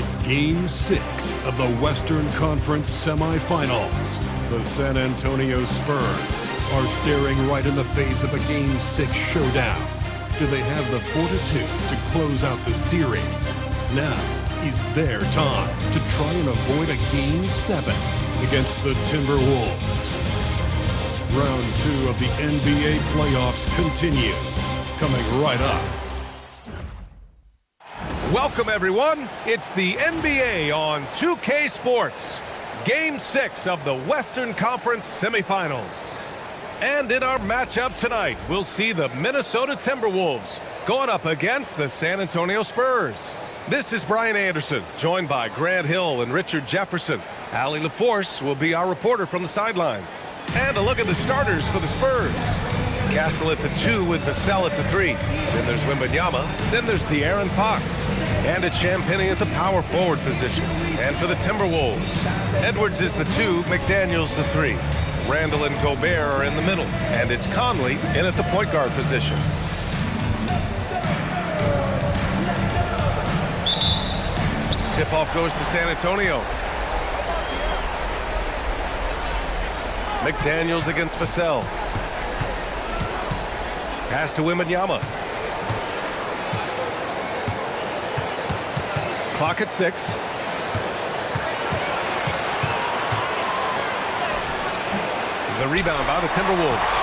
It's Game 6 of the Western Conference semifinals. The San Antonio Spurs are staring right in the face of a Game 6 showdown. Do they have the fortitude to close out the series? Now is their time to try and avoid a Game 7 against the Timberwolves. Round 2 of the NBA playoffs continue. Coming right up. Welcome, everyone. It's the NBA on 2K Sports. Game 6 of the Western Conference semifinals. And in our matchup tonight, we'll see the Minnesota Timberwolves going up against the San Antonio Spurs. This is Brian Anderson, joined by Grant Hill and Richard Jefferson. Allie LaForce will be our reporter from the sideline. And a look at the starters for the Spurs. Castle at the 2 with Vassell at the 3. Then there's Wembanyama. Then there's De'Aaron Fox. And it's Champagnie at the power forward position. And for the Timberwolves, Edwards is the 2, McDaniels the 3. Randall and Gobert are in the middle. And it's Conley in at the point guard position. Tip-off goes to San Antonio. McDaniels against Vassell. Pass to Wembanyama. Clock at 6. The rebound by the Timberwolves.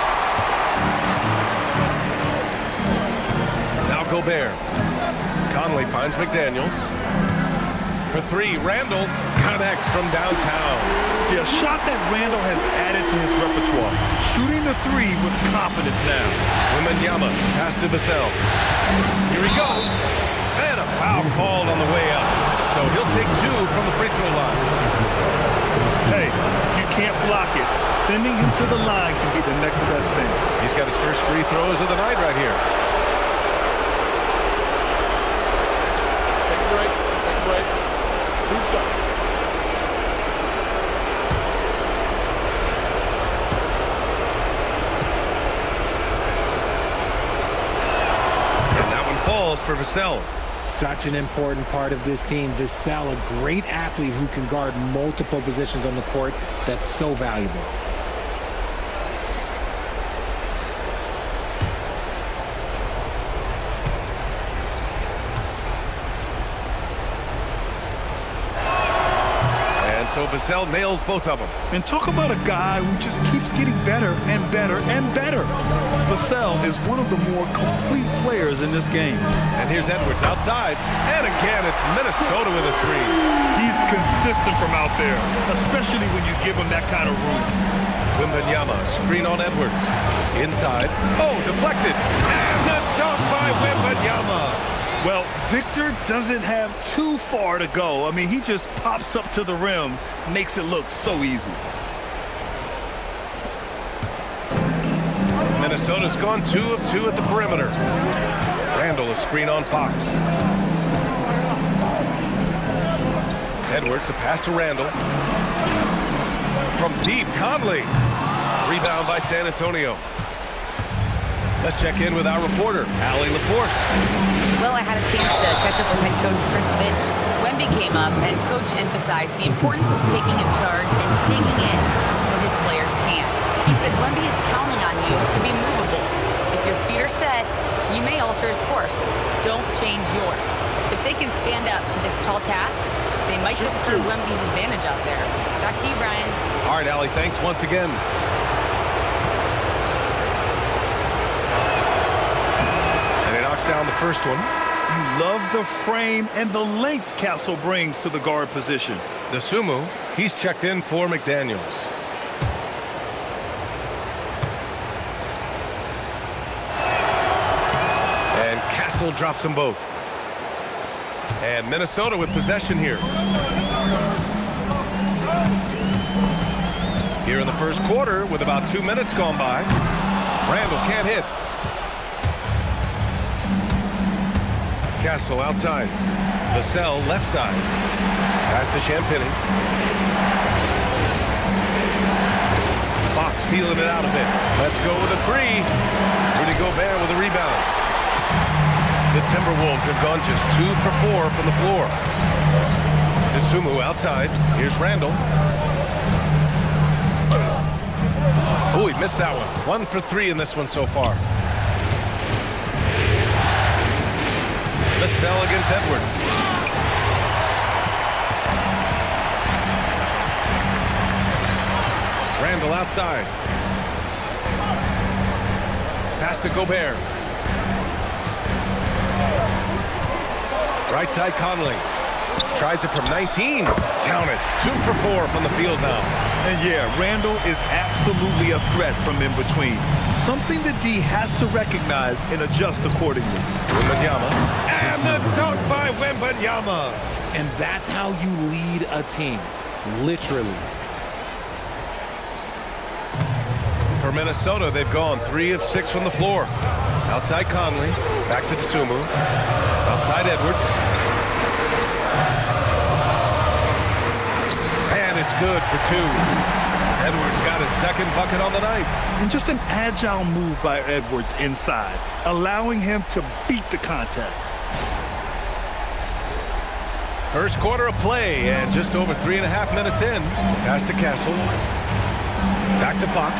Now Gobert. Conley finds McDaniels. For 3, Randall connects from downtown. Yeah, a shot that Randall has added to his repertoire. Shooting the 3 with confidence now. Wembanyama, pass to Vassell. Here he goes. And a foul called on the way up. So he'll take 2 from the free throw line. Hey, you can't block it. Sending him to the line can be the next best thing. He's got his first free throws of the night right here. Take a break. Take a break. 2 seconds. Falls for Vassell. Such an important part of this team. Vassell, a great athlete who can guard multiple positions on the court. That's so valuable. So Vassell nails both of them. And talk about a guy who just keeps getting better and better and better. Vassell is one of the more complete players in this game. And here's Edwards outside. And again, it's Minnesota with a 3. He's consistent from out there, especially when you give him that kind of room. Wembanyama, screen on Edwards. Inside. Oh, deflected. And the dunk by Wembanyama. Well, Victor doesn't have too far to go. I mean, he just pops up to the rim, makes it look so easy. Minnesota's gone 2 of 2 at the perimeter. Randall a screen on Fox. Edwards, a pass to Randall. From deep, Conley. Rebound by San Antonio. Let's check in with our reporter, Allie LaForce. Well, I had a chance to catch up with head coach Chris Finch. Wemby came up, and coach emphasized the importance of taking in charge and digging in when his players can. He said Wemby is counting on you to be movable. If your feet are set, you may alter his course. Don't change yours. If they can stand up to this tall task, they might just prove Wemby's advantage out there. Back to you, Brian. All right, Allie, thanks once again. Down the first one. You love the frame and the length Castle brings to the guard position. The Sumu, he's checked in for McDaniels. And Castle drops them both. And Minnesota with possession here. Here in the first quarter with about 2 minutes gone by. Randall can't hit. Castle outside. Vassell left side. Pass to Champagnie. Fox feeling it out a bit. Let's go with a 3. Rudy Gobert with a rebound. The Timberwolves have gone just 2 for 4 from the floor. Sumu outside. Here's Randall. Oh, he missed that one. 1 for 3 in this one so far. Vassell against Edwards. Randall outside. Pass to Gobert. Right side Conley. Tries it from 19. Count it. 2 for 4 from the field now. And yeah, Randall is absolutely a threat from in between. Something the D has to recognize and adjust accordingly. Wembanyama. And the dunk by Wembanyama. And that's how you lead a team. Literally. For Minnesota, they've gone 3 of 6 from the floor. Outside Conley. Back to Sumu. Outside Edwards. And it's good for 2. Edwards got his second bucket on the night. And just an agile move by Edwards inside, allowing him to beat the contact. First quarter of play, and just over 3.5 minutes in. Pass to Castle. Back to Fox.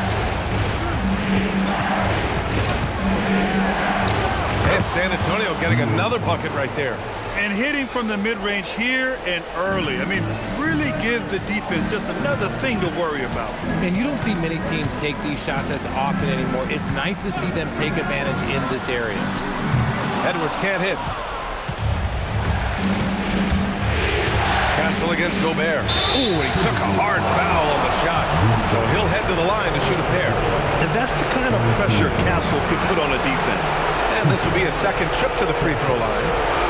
And San Antonio getting another bucket right there. And hitting from the mid-range here and early. I mean, really gives the defense just another thing to worry about. And you don't see many teams take these shots as often anymore. It's nice to see them take advantage in this area. Edwards can't hit. Castle against Gobert. Ooh, he took a hard foul on the shot. So he'll head to the line to shoot a pair. And that's the kind of pressure Castle could put on a defense. And this will be a second trip to the free throw line.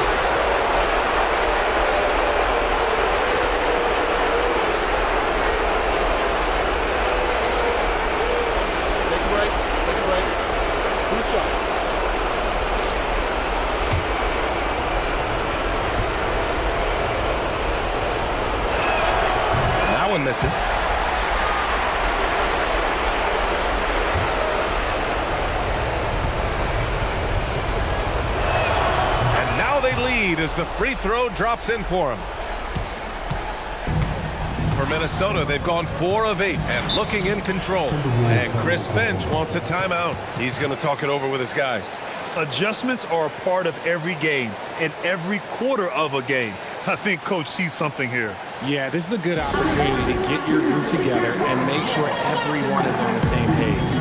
Misses. And now they lead as the free throw drops in for them. For Minnesota, they've gone 4 of 8 and looking in control. And Chris Finch wants a timeout. He's going to talk it over with his guys. Adjustments are a part of every game and every quarter of a game. I think Coach sees something here. Yeah, this is a good opportunity to get your group together and make sure everyone is on the same page.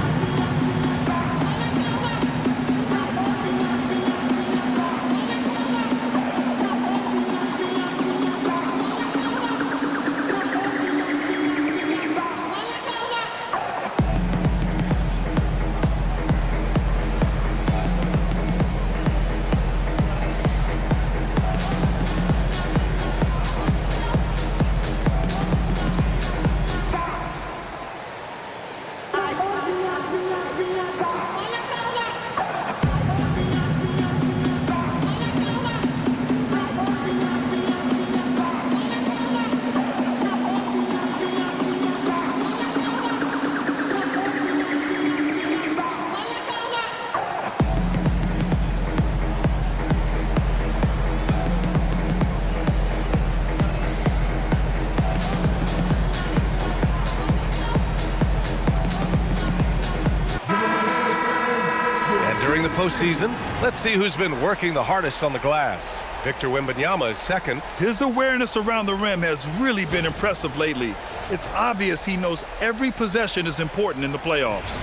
During the postseason, let's see who's been working the hardest on the glass. Victor Wembanyama is second. His awareness around the rim has really been impressive lately. It's obvious he knows every possession is important in the playoffs.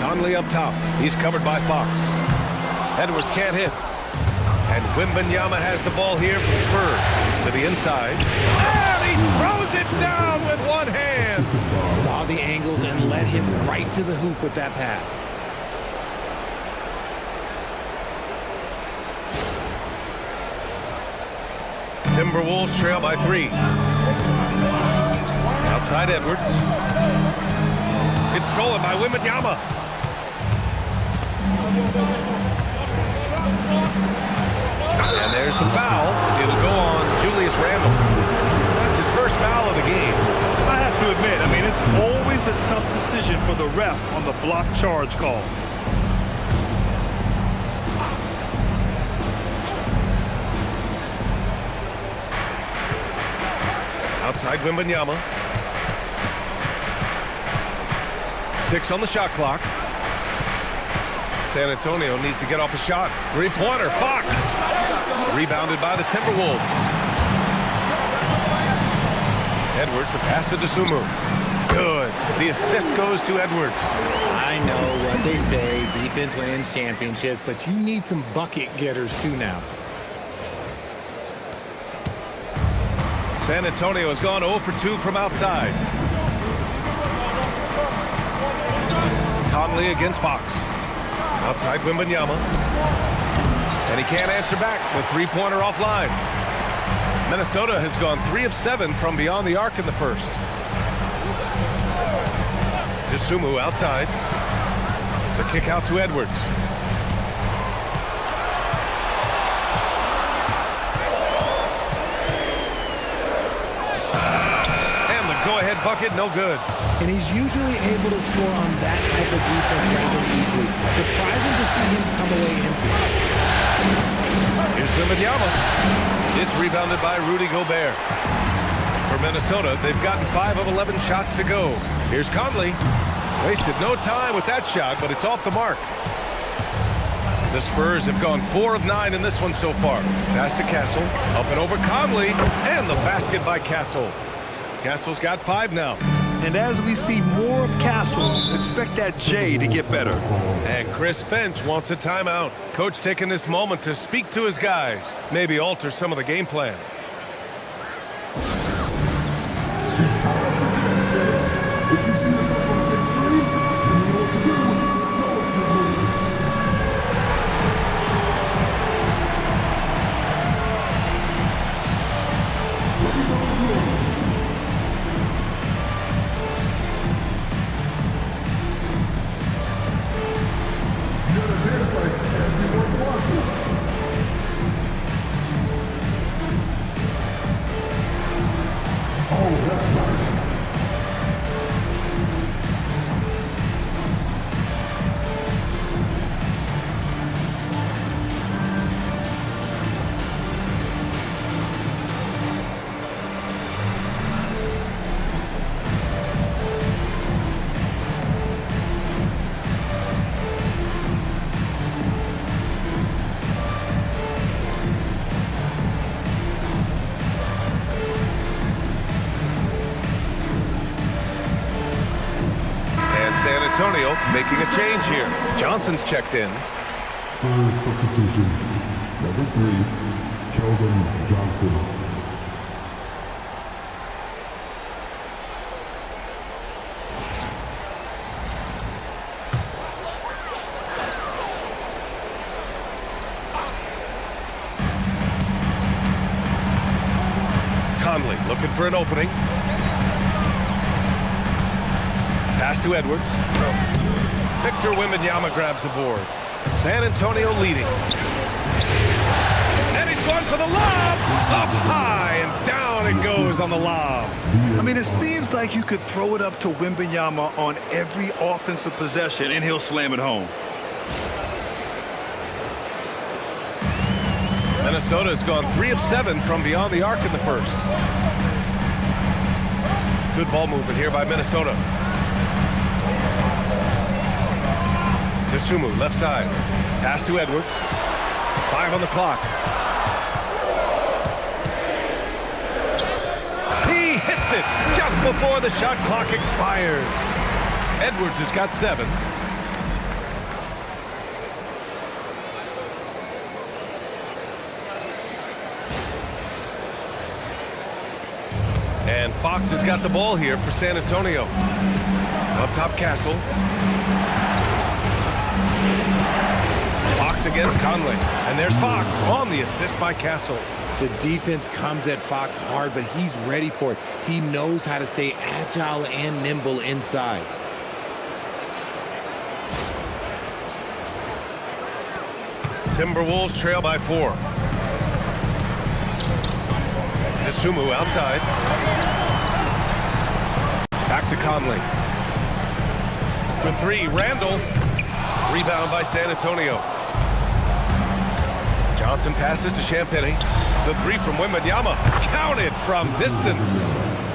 Conley up top. He's covered by Fox. Edwards can't hit. And Wembanyama has the ball here for the Spurs. To the inside. And he throws it down with one hand. Saw the angles and led him right to the hoop with that pass. Timberwolves trail by 3. Outside Edwards. It's stolen by Wembanyama. And there's the foul. It'll go on Julius Randle. That's his first foul of the game. I have to admit, I mean, it's always a tough decision for the ref on the block charge call. Outside Wembanyama. 6 on the shot clock. San Antonio needs to get off a shot. Three-pointer, Fox. Rebounded by the Timberwolves. Edwards, the pass to Dosunmu. Good. The assist goes to Edwards. I know what they say, defense wins championships, but you need some bucket getters too now. San Antonio has gone 0 for 2 from outside. Conley against Fox. Outside Wembanyama. And he can't answer back. The three-pointer offline. Minnesota has gone 3 of 7 from beyond the arc in the first. Dosunmu outside. The kick out to Edwards. And the go-ahead bucket, no good. And he's usually able to score on that type of defense rather easily. Surprising to see him come away empty. Here's Wembanyama. It's rebounded by Rudy Gobert. For Minnesota, they've gotten 5 of 11 shots to go. Here's Conley. Wasted no time with that shot, but it's off the mark. The Spurs have gone 4 of 9 in this one so far. Pass to Castle. Up and over Conley. And the basket by Castle. Castle's got 5 now. And as we see more of Castle, expect that J to get better. And Chris Finch wants a timeout. Coach taking this moment to speak to his guys. Maybe alter some of the game plan. San Antonio making a change here. Johnson's checked in. Spurs substitution. Number 3, Keldon Johnson. Conley looking for an opening. Pass to Edwards. Victor Wembanyama grabs the board. San Antonio leading. And he's going for the lob! Up high and down it goes on the lob. I mean, it seems like you could throw it up to Wembanyama on every offensive possession and he'll slam it home. Minnesota has gone 3 of 7 from beyond the arc in the first. Good ball movement here by Minnesota. Dosunmu, left side. Pass to Edwards. 5 on the clock. He hits it just before the shot clock expires. Edwards has got 7. And Fox has got the ball here for San Antonio. Up top, Castle. Fox against Conley. And there's Fox on the assist by Castle. The defense comes at Fox hard, but he's ready for it. He knows how to stay agile and nimble inside. Timberwolves trail by 4. Dosunmu outside. Back to Conley. For three, Randall. Rebound by San Antonio. Johnson passes to Champagny. The three from Wembanyama. Counted from distance.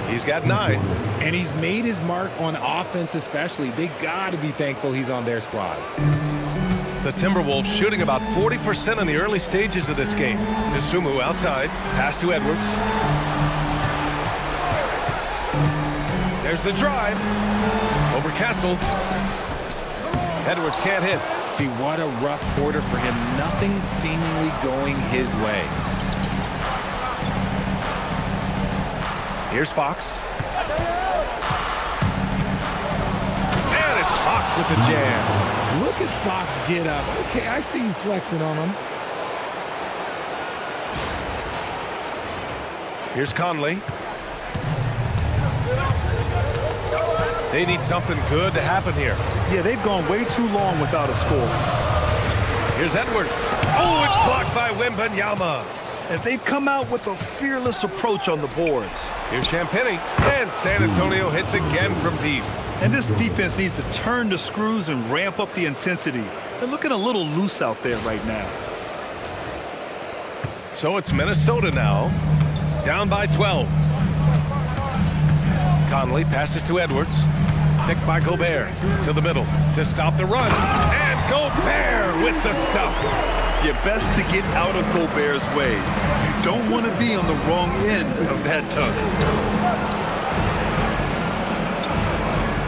He's got 9. And he's made his mark on offense especially. They got to be thankful he's on their squad. The Timberwolves shooting about 40% in the early stages of this game. Dosunmu outside. Pass to Edwards. There's the drive. Over Kessel. Edwards can't hit. See, what a rough quarter for him. Nothing seemingly going his way. Here's Fox. And it's Fox with the jam. Look at Fox get up. Okay, I see you flexing on him. Here's Conley. They need something good to happen here. Yeah, they've gone way too long without a score. Here's Edwards. Oh, it's blocked by Wembanyama. And they've come out with a fearless approach on the boards. Here's Champagny. And San Antonio hits again from deep. And this defense needs to turn the screws and ramp up the intensity. They're looking a little loose out there right now. So it's Minnesota now. Down by 12. Conley passes to Edwards. Picked by Gobert. To the middle to stop the run. And Gobert with the stuff. You're best to get out of Gobert's way. You don't want to be on the wrong end of that tug.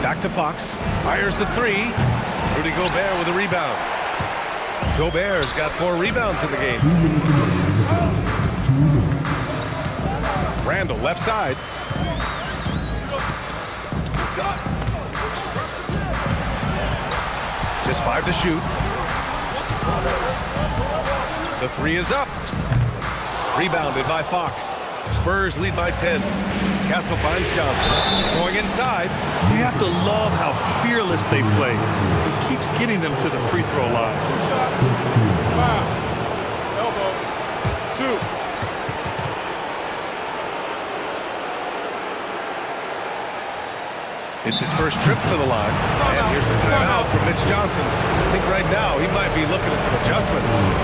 Back to Fox. Fires the three. Rudy Gobert with a rebound. Gobert's got 4 rebounds in the game. Randall left side. Just 5 to shoot. The three is up. Rebounded by Fox. Spurs lead by 10. Castle finds Johnson. Going inside. You have to love how fearless they play. It keeps getting them to the free throw line. Wow. Elbow. 2. It's his first trip to the line. And here's a timeout from Mitch Johnson. I think right now he might be looking at some adjustments.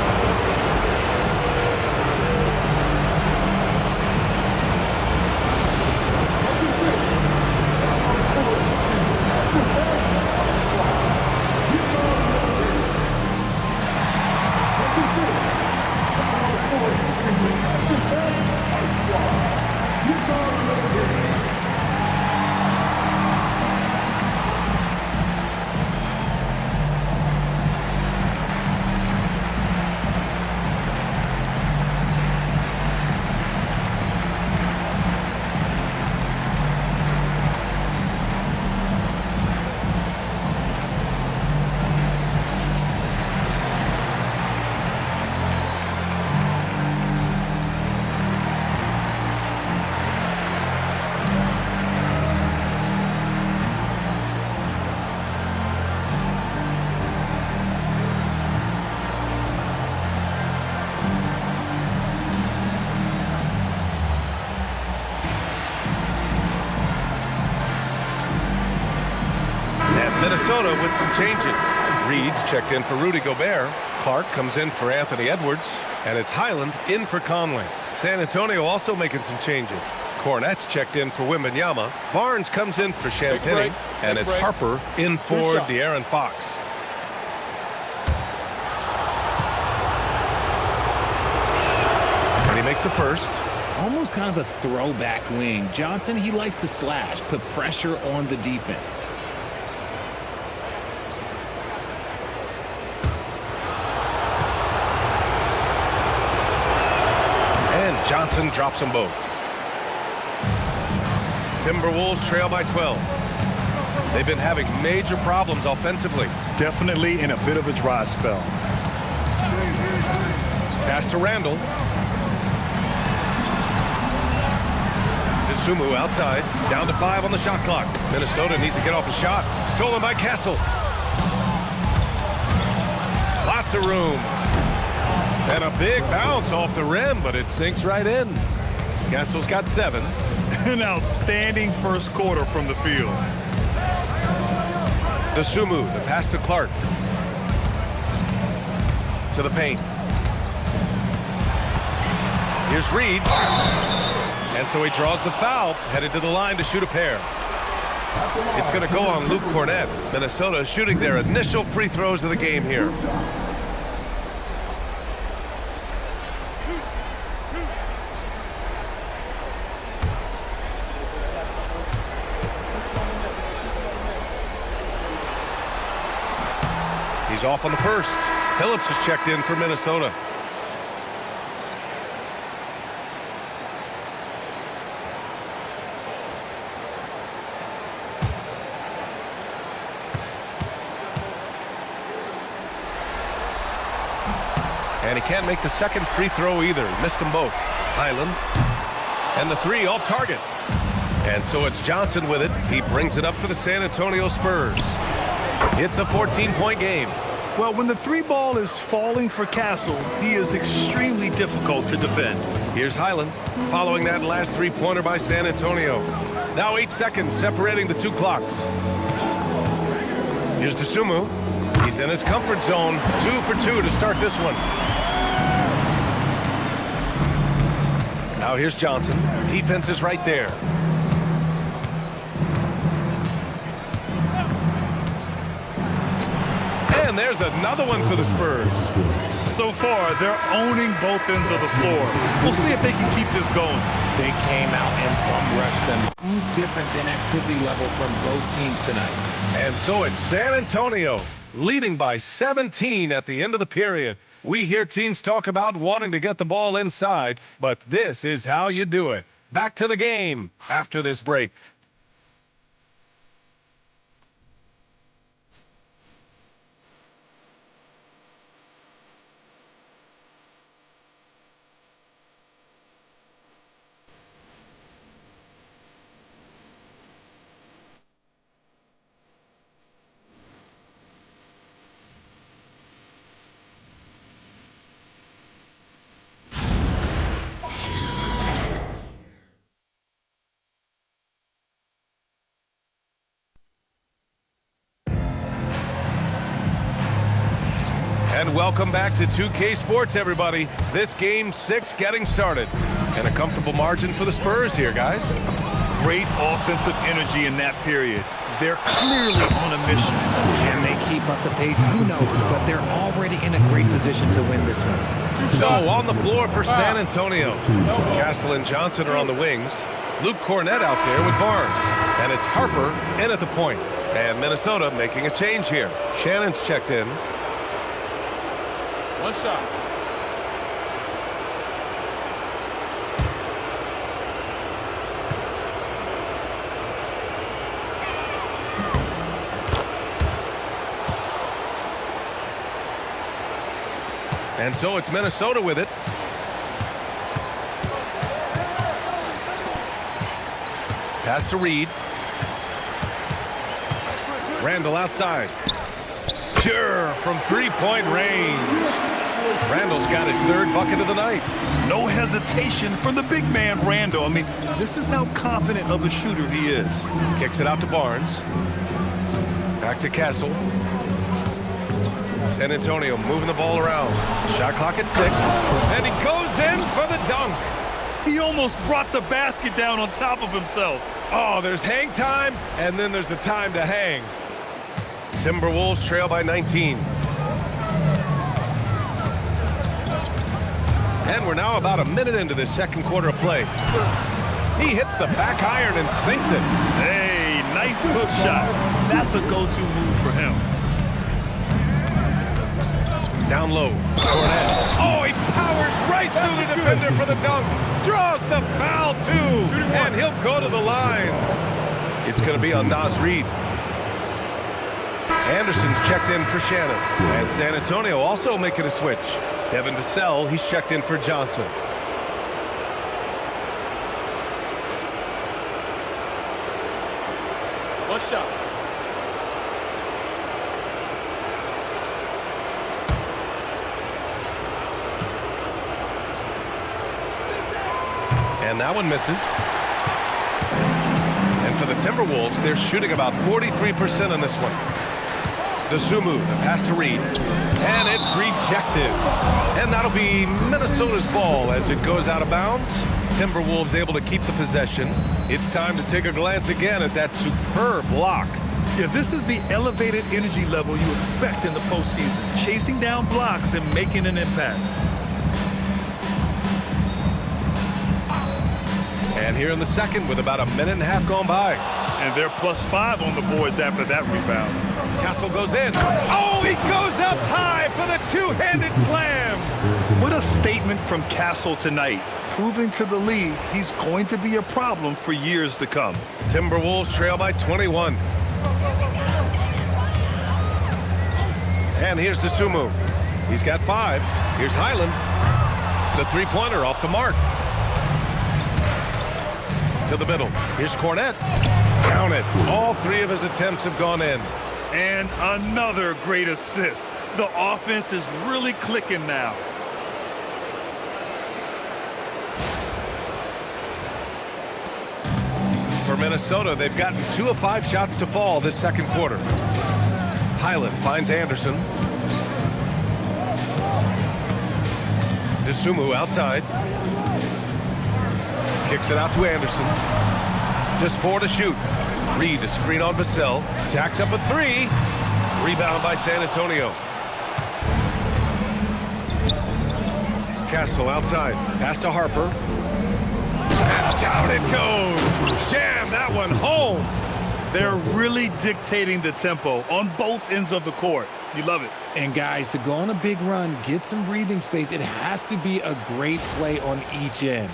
Minnesota with some changes. Reed's checked in for Rudy Gobert. Clark comes in for Anthony Edwards. And it's Highland in for Conley. San Antonio also making some changes. Cornette's checked in for Wembanyama. Barnes comes in for Champagny. And it's Harper in for De'Aaron Fox. And he makes the first. Almost kind of a throwback wing. Johnson, he likes to slash, put pressure on the defense. Johnson drops them both. Timberwolves trail by 12. They've been having major problems offensively. Definitely in a bit of a dry spell. Pass to Randall. Dosunmu outside. Down to 5 on the shot clock. Minnesota needs to get off a shot. Stolen by Kessel. Lots of room. And a big bounce off the rim, but it sinks right in. Kessel's got 7. An outstanding first quarter from the field. DeSumo, the pass to Clark. To the paint. Here's Reed. And so he draws the foul, headed to the line to shoot a pair. It's going to go on Luke Cornett. Minnesota shooting their initial free throws of the game here. He's off on the first. Phillips is checked in for Minnesota. And he can't make the second free throw either. Missed them both. Highland. And the three off target. And so it's Johnson with it. He brings it up for the San Antonio Spurs. It's a 14-point game. Well, when the three ball is falling for Castle, he is extremely difficult to defend. Here's Highland following that last three-pointer by San Antonio. Now 8 seconds separating the two clocks. Here's DeSumo. He's in his comfort zone. 2 for 2 to start this one. Now here's Johnson. Defense is right there. And there's another one for the Spurs. So far, they're owning both ends of the floor. We'll see if they can keep this going. They came out and bum rushed them. Difference in activity level from both teams tonight. And so it's San Antonio leading by 17 at the end of the period. We hear teams talk about wanting to get the ball inside, but this is how you do it. Back to the game after this break. And welcome back to 2K Sports, everybody. This game 6 getting started. And a comfortable margin for the Spurs here, guys. Great offensive energy in that period. They're clearly on a mission. Can they keep up the pace? Who knows? But they're already in a great position to win this one. So on the floor for San Antonio. Castle and Johnson are on the wings. Luke Cornett out there with Barnes. And it's Harper in at the point. And Minnesota making a change here. Shannon's checked in. One shot. And so it's Minnesota with it. Pass to Reed. Randall outside. Pure from three-point range. Randall's got his third bucket of the night. No hesitation from the big man, Randall. I mean, this is how confident of a shooter he is. Kicks it out to Barnes. Back to Castle. San Antonio moving the ball around. Shot clock at 6. And he goes in for the dunk. He almost brought the basket down on top of himself. Oh, there's hang time, and then there's a time to hang. Timberwolves trail by 19. And we're now about a minute into this second quarter of play. He hits the back iron and sinks it. Hey, nice hook shot. That's a go-to move for him. Down low. Cornett. Oh, he powers right through the defender for the dunk. Draws the foul, too. And he'll go to the line. It's going to be on Nas Reed. Anderson's checked in for Shannon. And San Antonio also making a switch. Devin Vassell, he's checked in for Johnson. One shot. And that one misses. And for the Timberwolves, they're shooting about 43% on this one. DeSumo, the pass to Reed. And it's rejected. And that'll be Minnesota's ball as it goes out of bounds. Timberwolves able to keep the possession. It's time to take a glance again at that superb block. Yeah, this is the elevated energy level you expect in the postseason. Chasing down blocks and making an impact. And here in the second with about a minute and a half gone by. And they're +5 on the boards after that rebound. Castle goes in. Oh, he goes up high for the two-handed slam. What a statement from Castle tonight, proving to the league he's going to be a problem for years to come. Timberwolves trail by 21. And here's DeSumo. He's got 5. Here's Highland. The three-pointer off the mark. To the middle. Here's Cornette. Count it. All 3 of his attempts have gone in. And another great assist. The offense is really clicking now. For Minnesota, they've gotten 2 of 5 shots to fall this second quarter. Highland finds Anderson. DeSumo outside. Kicks it out to Anderson. Just 4 to shoot. Reed to screen on Vassell. Jacks up a 3. Rebound by San Antonio. Castle outside. Pass to Harper. And down it goes. Jam that one home. They're really dictating the tempo on both ends of the court. You love it. And guys, to go on a big run, get some breathing space, it has to be a great play on each end.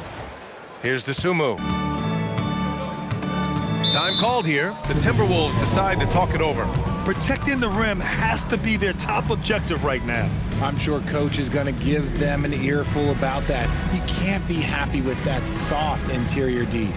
Here's DeSumo. Time called here. The Timberwolves decide to talk it over. Protecting the rim has to be their top objective right now. I'm sure coach is going to give them an earful about that. You can't be happy with that soft interior D.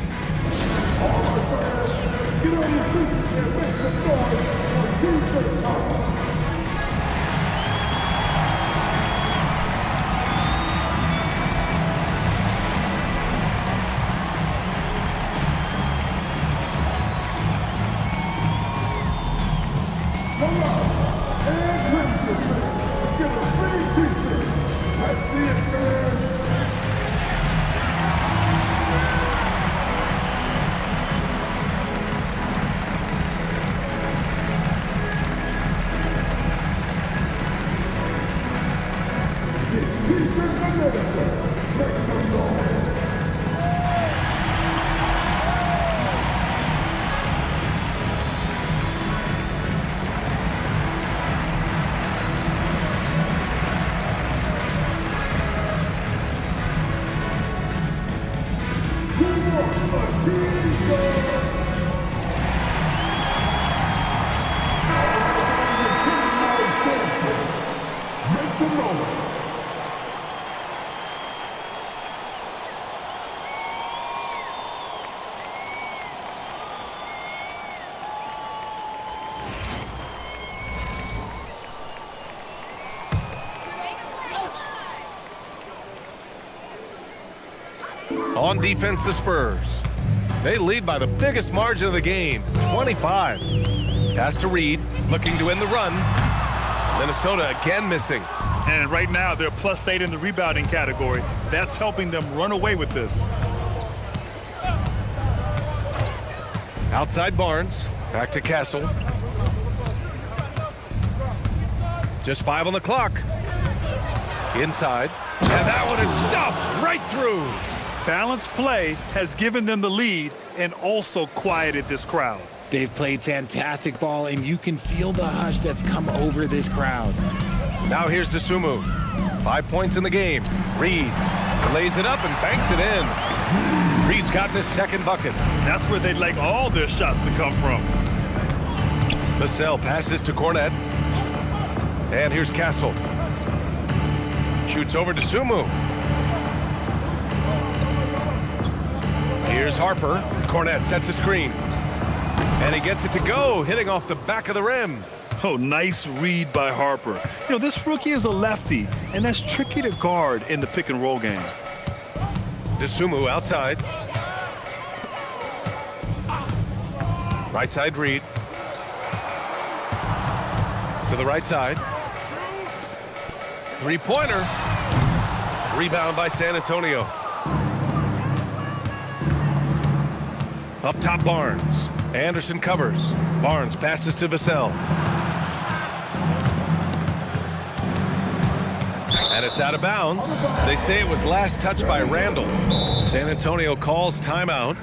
On defense, the Spurs. They lead by the biggest margin of the game, 25. Pass to Reed, looking to end the run. Minnesota again missing. And right now, they're +8 in the rebounding category. That's helping them run away with this. Outside Barnes, back to Castle. Just 5 on the clock. Inside, and that one is stuffed right through. Balanced play has given them the lead and also quieted this crowd. They've played fantastic ball, and you can feel the hush that's come over this crowd. Now here's DeSumo. 5 points in the game. Reed lays it up and banks it in. Reed's got his second bucket. That's where they'd like all their shots to come from. Vassell passes to Cornette. And here's Castle. Shoots over to DeSumo. Here's Harper. Cornette sets a screen. And he gets it to go, hitting off the back of the rim. Oh, nice read by Harper. You know, this rookie is a lefty, and that's tricky to guard in the pick-and-roll game. DeSumo outside. Right side Reed. To the right side. Three-pointer. Rebound by San Antonio. Up top, Barnes. Anderson covers. Barnes passes to Vassell. And it's out of bounds. They say it was last touched by Randall. San Antonio calls timeout.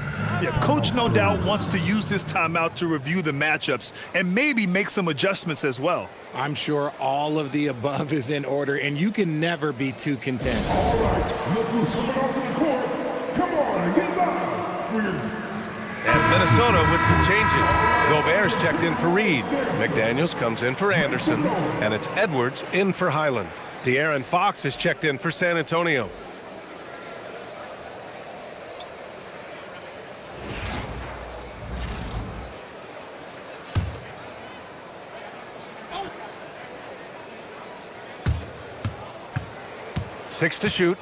Yeah, coach no doubt wants to use this timeout to review the matchups and maybe make some adjustments as well. I'm sure all of the above is in order, and you can never be too content. All right, look who's coming off the court. Come on, get back for your... And Minnesota with some changes. Gobert's checked in for Reed. McDaniels comes in for Anderson. And it's Edwards in for Highland. De'Aaron Fox is checked in for San Antonio. Six to shoot.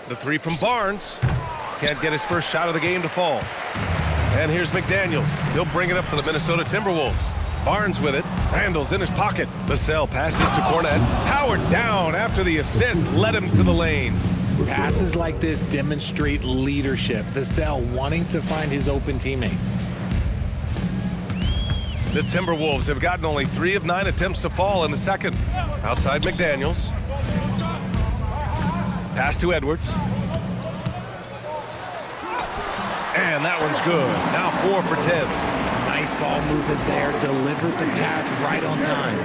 The three from Barnes. Can't get his first shot of the game to fall. And here's McDaniels. He'll bring it up for the Minnesota Timberwolves. Barnes with it. Randall's in his pocket. Vassell passes to Cornette. Powered down after the assist led him to the lane. Passes like this demonstrate leadership. Vassell wanting to find his open teammates. The Timberwolves have gotten only 3 of 9 attempts to fall in the second. Outside McDaniels. Pass to Edwards. And that one's good. Now 4 for 10. Nice ball movement there. Delivered the pass right on time.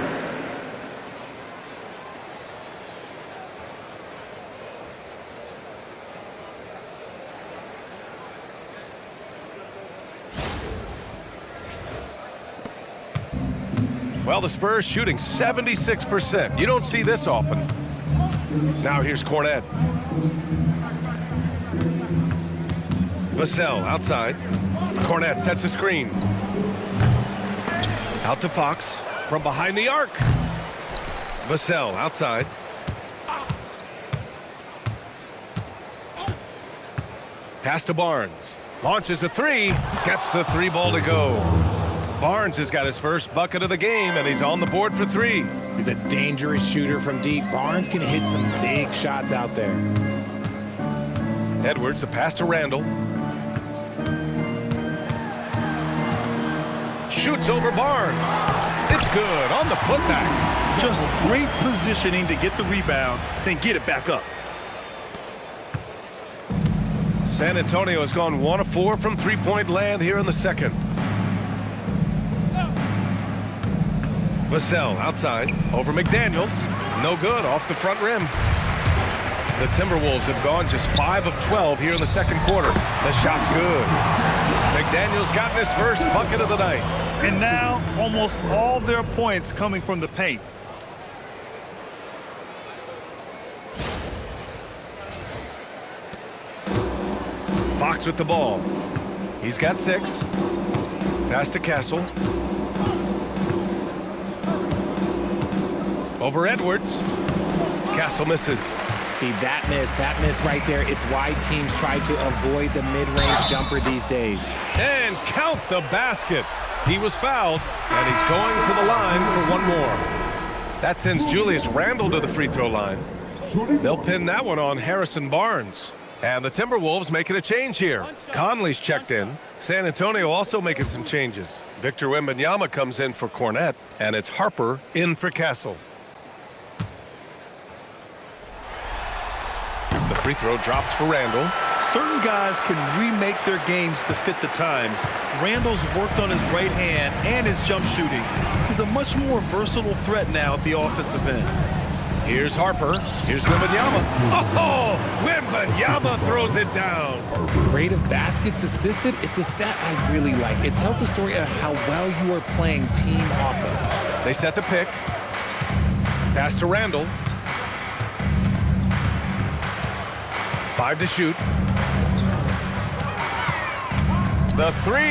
Well, the Spurs shooting 76%. You don't see this often. Now here's Cornette. Vassell outside. Cornette sets a screen. Out to Fox from behind the arc. Vassell outside. Pass to Barnes. Launches a three. Gets the 3 ball to go. Barnes has got his first bucket of the game, and he's on the board for 3. He's a dangerous shooter from deep. Barnes can hit some big shots out there. Edwards, the pass to Randall. Shoots over Barnes. It's good on the putback. Just great positioning to get the rebound, then get it back up. San Antonio has gone 1 of 4 from three-point land here in the second. Vassell outside over McDaniels. No good off the front rim. The Timberwolves have gone just 5 of 12 here in the second quarter. The shot's good. McDaniels got his first bucket of the night. And now almost all their points coming from the paint. Fox with the ball. He's got 6. Pass to Castle. Over Edwards. Castle misses. See, that miss right there. It's why teams try to avoid the mid-range jumper these days. And count the basket. He was fouled, and he's going to the line for 1 more. That sends Julius Randle to the free throw line. They'll pin that one on Harrison Barnes. And the Timberwolves making a change here. Conley's checked in. San Antonio also making some changes. Victor Wembanyama comes in for Cornette, and it's Harper in for Castle. The free throw drops for Randall. Certain guys can remake their games to fit the times. Randall's worked on his right hand and his jump shooting. He's a much more versatile threat now at the offensive end. Here's Harper. Here's Wembanyama. Oh, Wembanyama throws it down. Rate of baskets assisted, it's a stat I really like. It tells the story of how well you are playing team offense. They set the pick. Pass to Randall. 5 to shoot. The 3.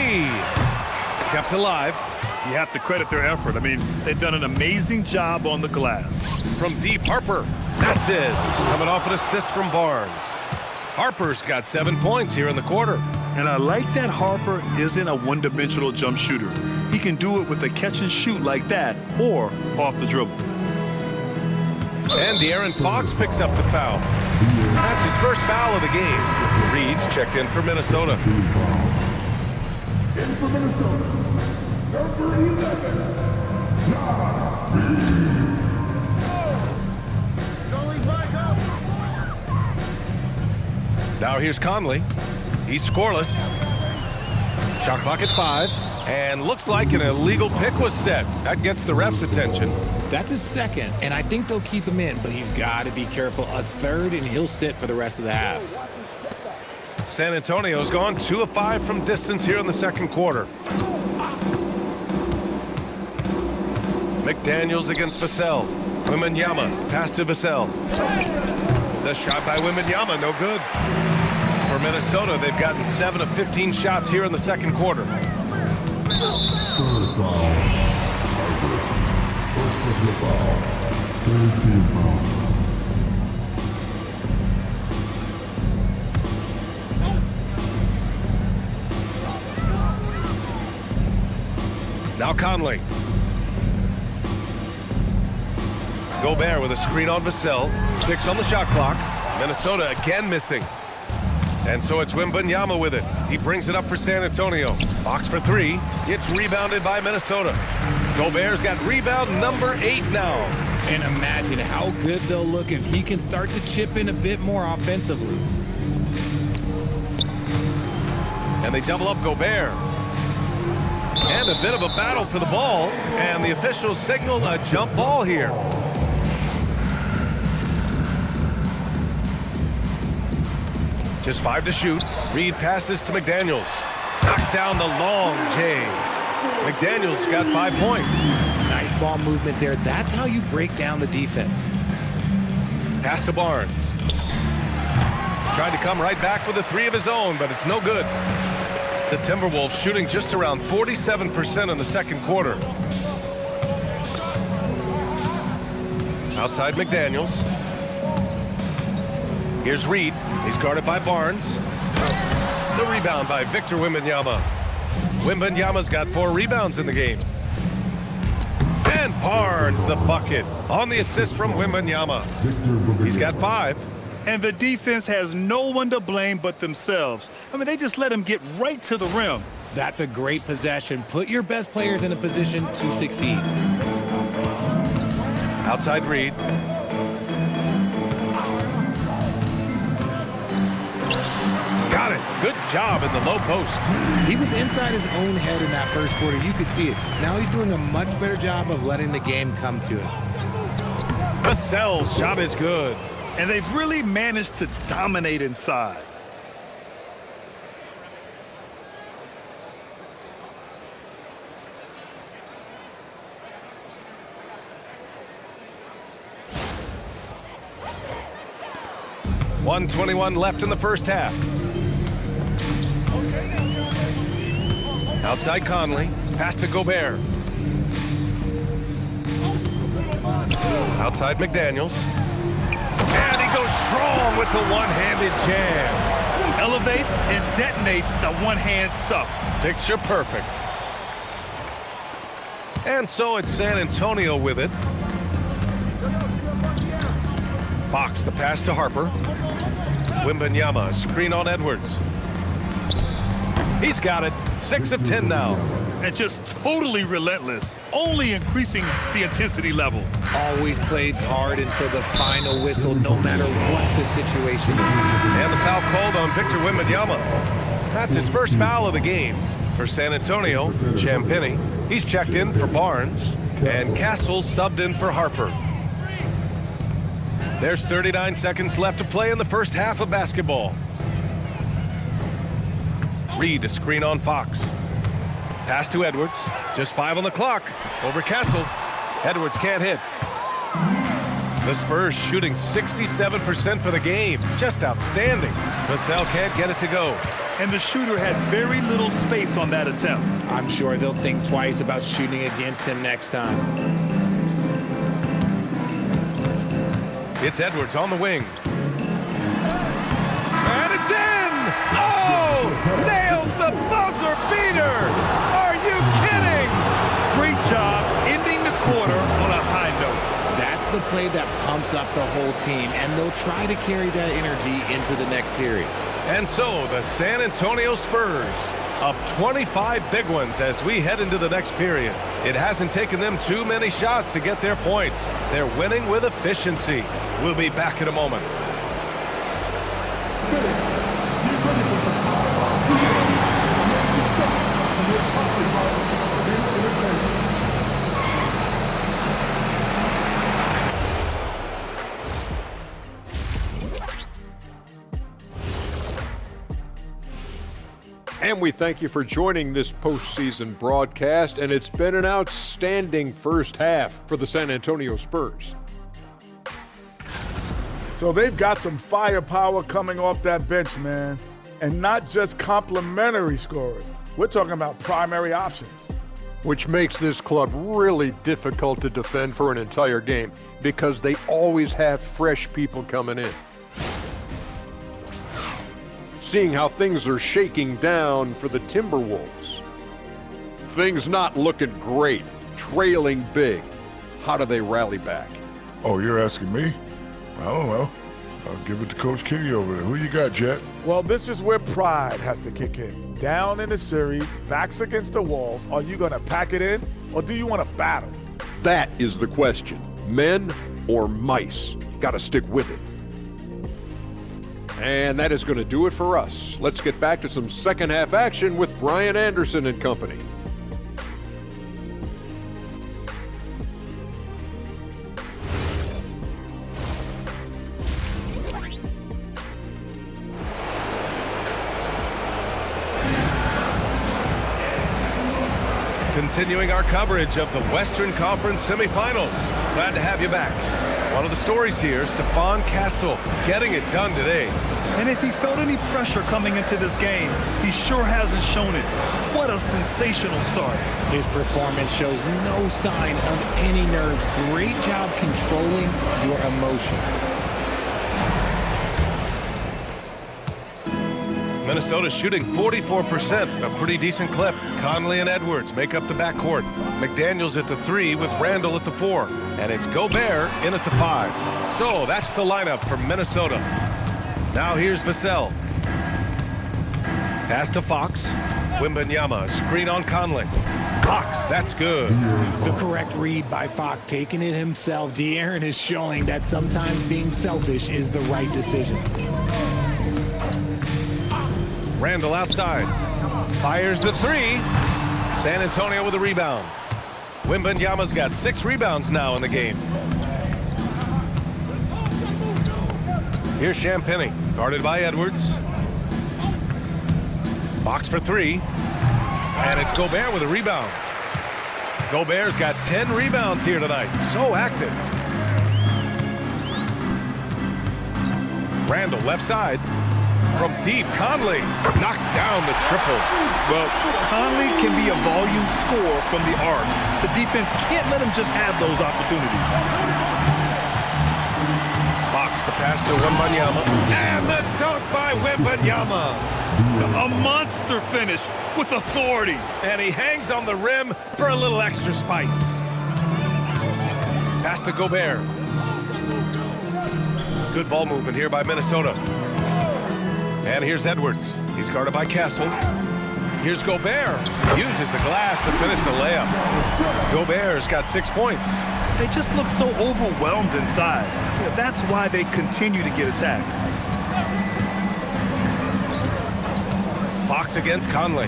Kept alive. You have to credit their effort. I mean, they've done an amazing job on the glass. From deep, Harper. That's it. Coming off an assist from Barnes. Harper's got 7 points here in the quarter. And I like that Harper isn't a one-dimensional jump shooter. He can do it with a catch and shoot like that or off the dribble. And De'Aaron Fox picks up the foul. That's his first foul of the game. Reed's checked in for Minnesota. In for Minnesota, number 11, Reed. Now here's Conley. He's scoreless. Shot clock at 5. And looks like an illegal pick was set. That gets the ref's attention. That's his second, and I think they'll keep him in, but he's got to be careful. A third, and he'll sit for the rest of the half. San Antonio's gone 2 of 5 from distance here in the second quarter. McDaniels against Vassell. Wembanyama, pass to Vassell. The shot by Wembanyama, no good. For Minnesota, they've gotten 7 of 15 shots here in the second quarter. Spurs foul. First personal foul. Third team foul. Now Conley. Gobert with a screen on Vassell. 6 on the shot clock. Minnesota again missing. And so it's Wembanyama with it. He brings it up for San Antonio. Fox for 3. It's rebounded by Minnesota. Gobert's got rebound number 8 now. And imagine how good they'll look if he can start to chip in a bit more offensively. And they double up Gobert. And a bit of a battle for the ball. And the officials signal a jump ball here. Just 5 to shoot. Reed passes to McDaniels. Knocks down the long J. McDaniels got 5 points. Nice ball movement there. That's how you break down the defense. Pass to Barnes. Tried to come right back with a 3 of his own, but it's no good. The Timberwolves shooting just around 47% in the second quarter. Outside McDaniels. Here's Reed. He's guarded by Barnes. The rebound by Victor Wembanyama. Wembanyama's got 4 rebounds in the game. And Barnes the bucket on the assist from Wembanyama. He's got 5. And the defense has no one to blame but themselves. I mean, they just let him get right to the rim. That's a great possession. Put your best players in a position to succeed. Outside Reed. Got it. Good job in the low post. He was inside his own head in that first quarter. You could see it. Now he's doing a much better job of letting the game come to him. Vassell's shot is good. And they've really managed to dominate inside. .121 left in the first half. Outside Conley. Pass to Gobert. Outside McDaniels. And he goes strong with the one-handed jam. Elevates and detonates the one-hand stuff. Picture perfect. And so it's San Antonio with it. Fox the pass to Harper. Wembanyama, screen on Edwards. He's got it. 6 of 10 now. And just totally relentless, only increasing the intensity level. Always plays hard until the final whistle, no matter what the situation is. And the foul called on Victor Wembanyama. That's his first foul of the game. For San Antonio, Champagnie. He's checked in for Barnes. And Castle subbed in for Harper. There's 39 seconds left to play in the first half of basketball. Reed a screen on Fox. Pass to Edwards. Just 5 on the clock. Over Castle. Edwards can't hit. The Spurs shooting 67% for the game. Just outstanding. Vassell can't get it to go. And the shooter had very little space on that attempt. I'm sure they'll think twice about shooting against him next time. It's Edwards on the wing. And it's in! Oh! Nails the buzzer beater! Are you kidding? Great job ending the quarter on a high note. That's the play that pumps up the whole team, and they'll try to carry that energy into the next period. And so the San Antonio Spurs up 25 big ones as we head into the next period. It hasn't taken them too many shots to get their points. They're winning with efficiency. We'll be back in a moment. And we thank you for joining this postseason broadcast, and it's been an outstanding first half for the San Antonio Spurs. So they've got some firepower coming off that bench, man. And not just complimentary scorers. We're talking about primary options. Which makes this club really difficult to defend for an entire game because they always have fresh people coming in. Seeing how things are shaking down for the Timberwolves. Things not looking great, trailing big. How do they rally back? Oh, you're asking me? I don't know. I'll give it to Coach Kitty over there. Who you got, Jet? Well, this is where pride has to kick in. Down in the series, backs against the walls. Are you going to pack it in, or do you want to battle? That is the question. Men or mice? Got to stick with it. And that is going to do it for us. Let's get back to some second half action with Brian Anderson and company. Continuing our coverage of the Western Conference semifinals. Glad to have you back. One of the stories here, Stephon Castle getting it done today. And if he felt any pressure coming into this game, he sure hasn't shown it. What a sensational start. His performance shows no sign of any nerves. Great job controlling your emotion. Minnesota shooting 44%, a pretty decent clip. Conley and Edwards make up the backcourt. McDaniels at the 3 with Randall at the 4. And it's Gobert in at the 5. So that's the lineup for Minnesota. Now here's Vassell. Pass to Fox. Wembanyama, screen on Conley. Fox, that's good. The correct read by Fox, taking it himself. De'Aaron is showing that sometimes being selfish is the right decision. Randall outside. Fires the 3. San Antonio with a rebound. Wembanyama's got 6 rebounds now in the game. Here's Champagnie, guarded by Edwards. Fox for 3. And it's Gobert with a rebound. Gobert's got 10 rebounds here tonight. So active. Randall left side. From deep, Conley knocks down the triple. Well, Conley can be a volume scorer from the arc. The defense can't let him just have those opportunities. Fox the pass to Wembanyama. And the dunk by Wembanyama. A monster finish with authority. And he hangs on the rim for a little extra spice. Pass to Gobert. Good ball movement here by Minnesota. And here's Edwards. He's guarded by Castle. Here's Gobert. Uses the glass to finish the layup. Gobert's got 6 points. They just look so overwhelmed inside. Yeah, that's why they continue to get attacked. Fox against Conley.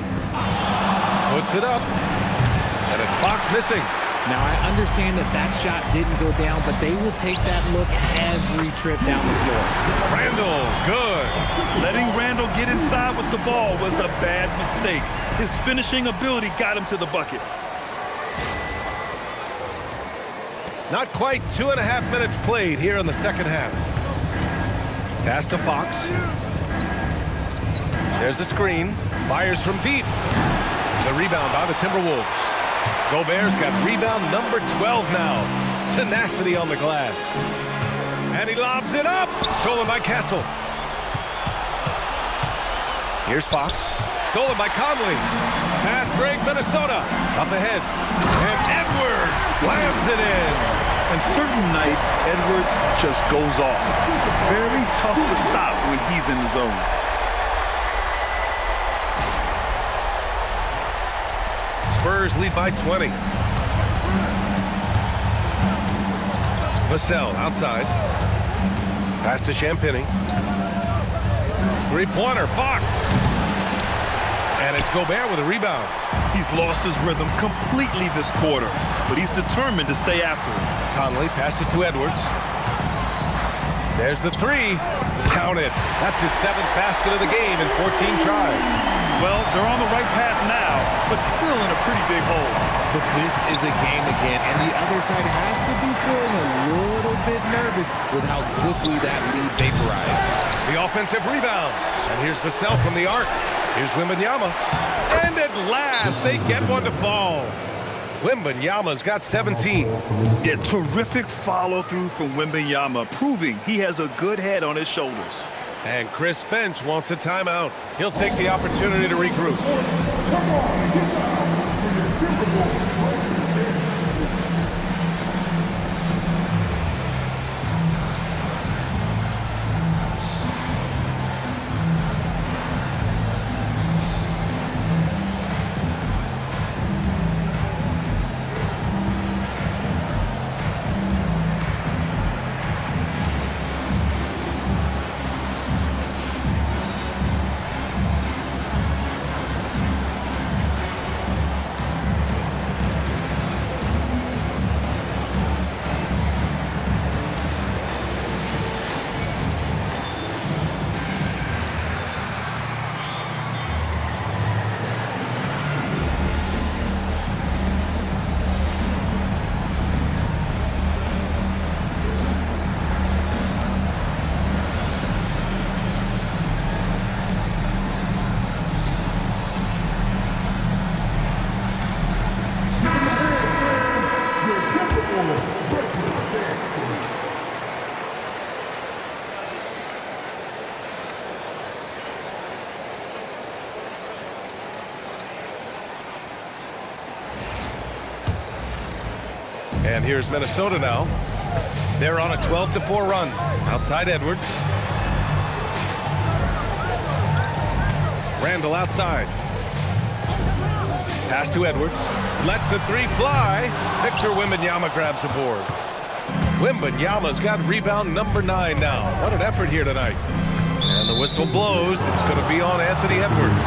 Puts it up. And it's Fox missing. Now, I understand that shot didn't go down, but they will take that look every trip down the floor. Randall, good. Letting Randall get inside with the ball was a bad mistake. His finishing ability got him to the bucket. Not quite 2.5 minutes played here in the second half. Pass to Fox. There's a screen. Fires from deep. The rebound on the Timberwolves. Gobert's got rebound number 12 now. Tenacity on the glass. And he lobs it up. Stolen by Castle. Here's Fox. Stolen by Conley. Fast break, Minnesota. Up ahead. And Edwards slams it in. And certain nights, Edwards just goes off. Very tough to stop when he's in the zone. Spurs lead by 20. Vassell outside. Pass to Champagny. Three-pointer, Fox. And it's Gobert with a rebound. He's lost his rhythm completely this quarter, but he's determined to stay after it. Conley passes to Edwards. There's the three. Count it. That's his 7th basket of the game in 14 tries. Well, they're on the right path now, but still in a pretty big hole. But this is a game again, and the other side has to be feeling a little bit nervous with how quickly that lead vaporized. The offensive rebound. And here's Vassell from the arc. Here's Wembanyama. And at last, they get one to fall. Wembanyama's got 17. Yeah, terrific follow-through from Wembanyama, proving he has a good head on his shoulders. And Chris Finch wants a timeout. He'll take the opportunity to regroup. Come on, get down for your Timberwolves. And here's Minnesota now. They're on a 12-4 run. Outside Edwards. Randall outside. Pass to Edwards. Lets the three fly. Victor Wembanyama grabs the board. Wembanyama's got rebound number 9 now. What an effort here tonight. And the whistle blows. It's going to be on Anthony Edwards.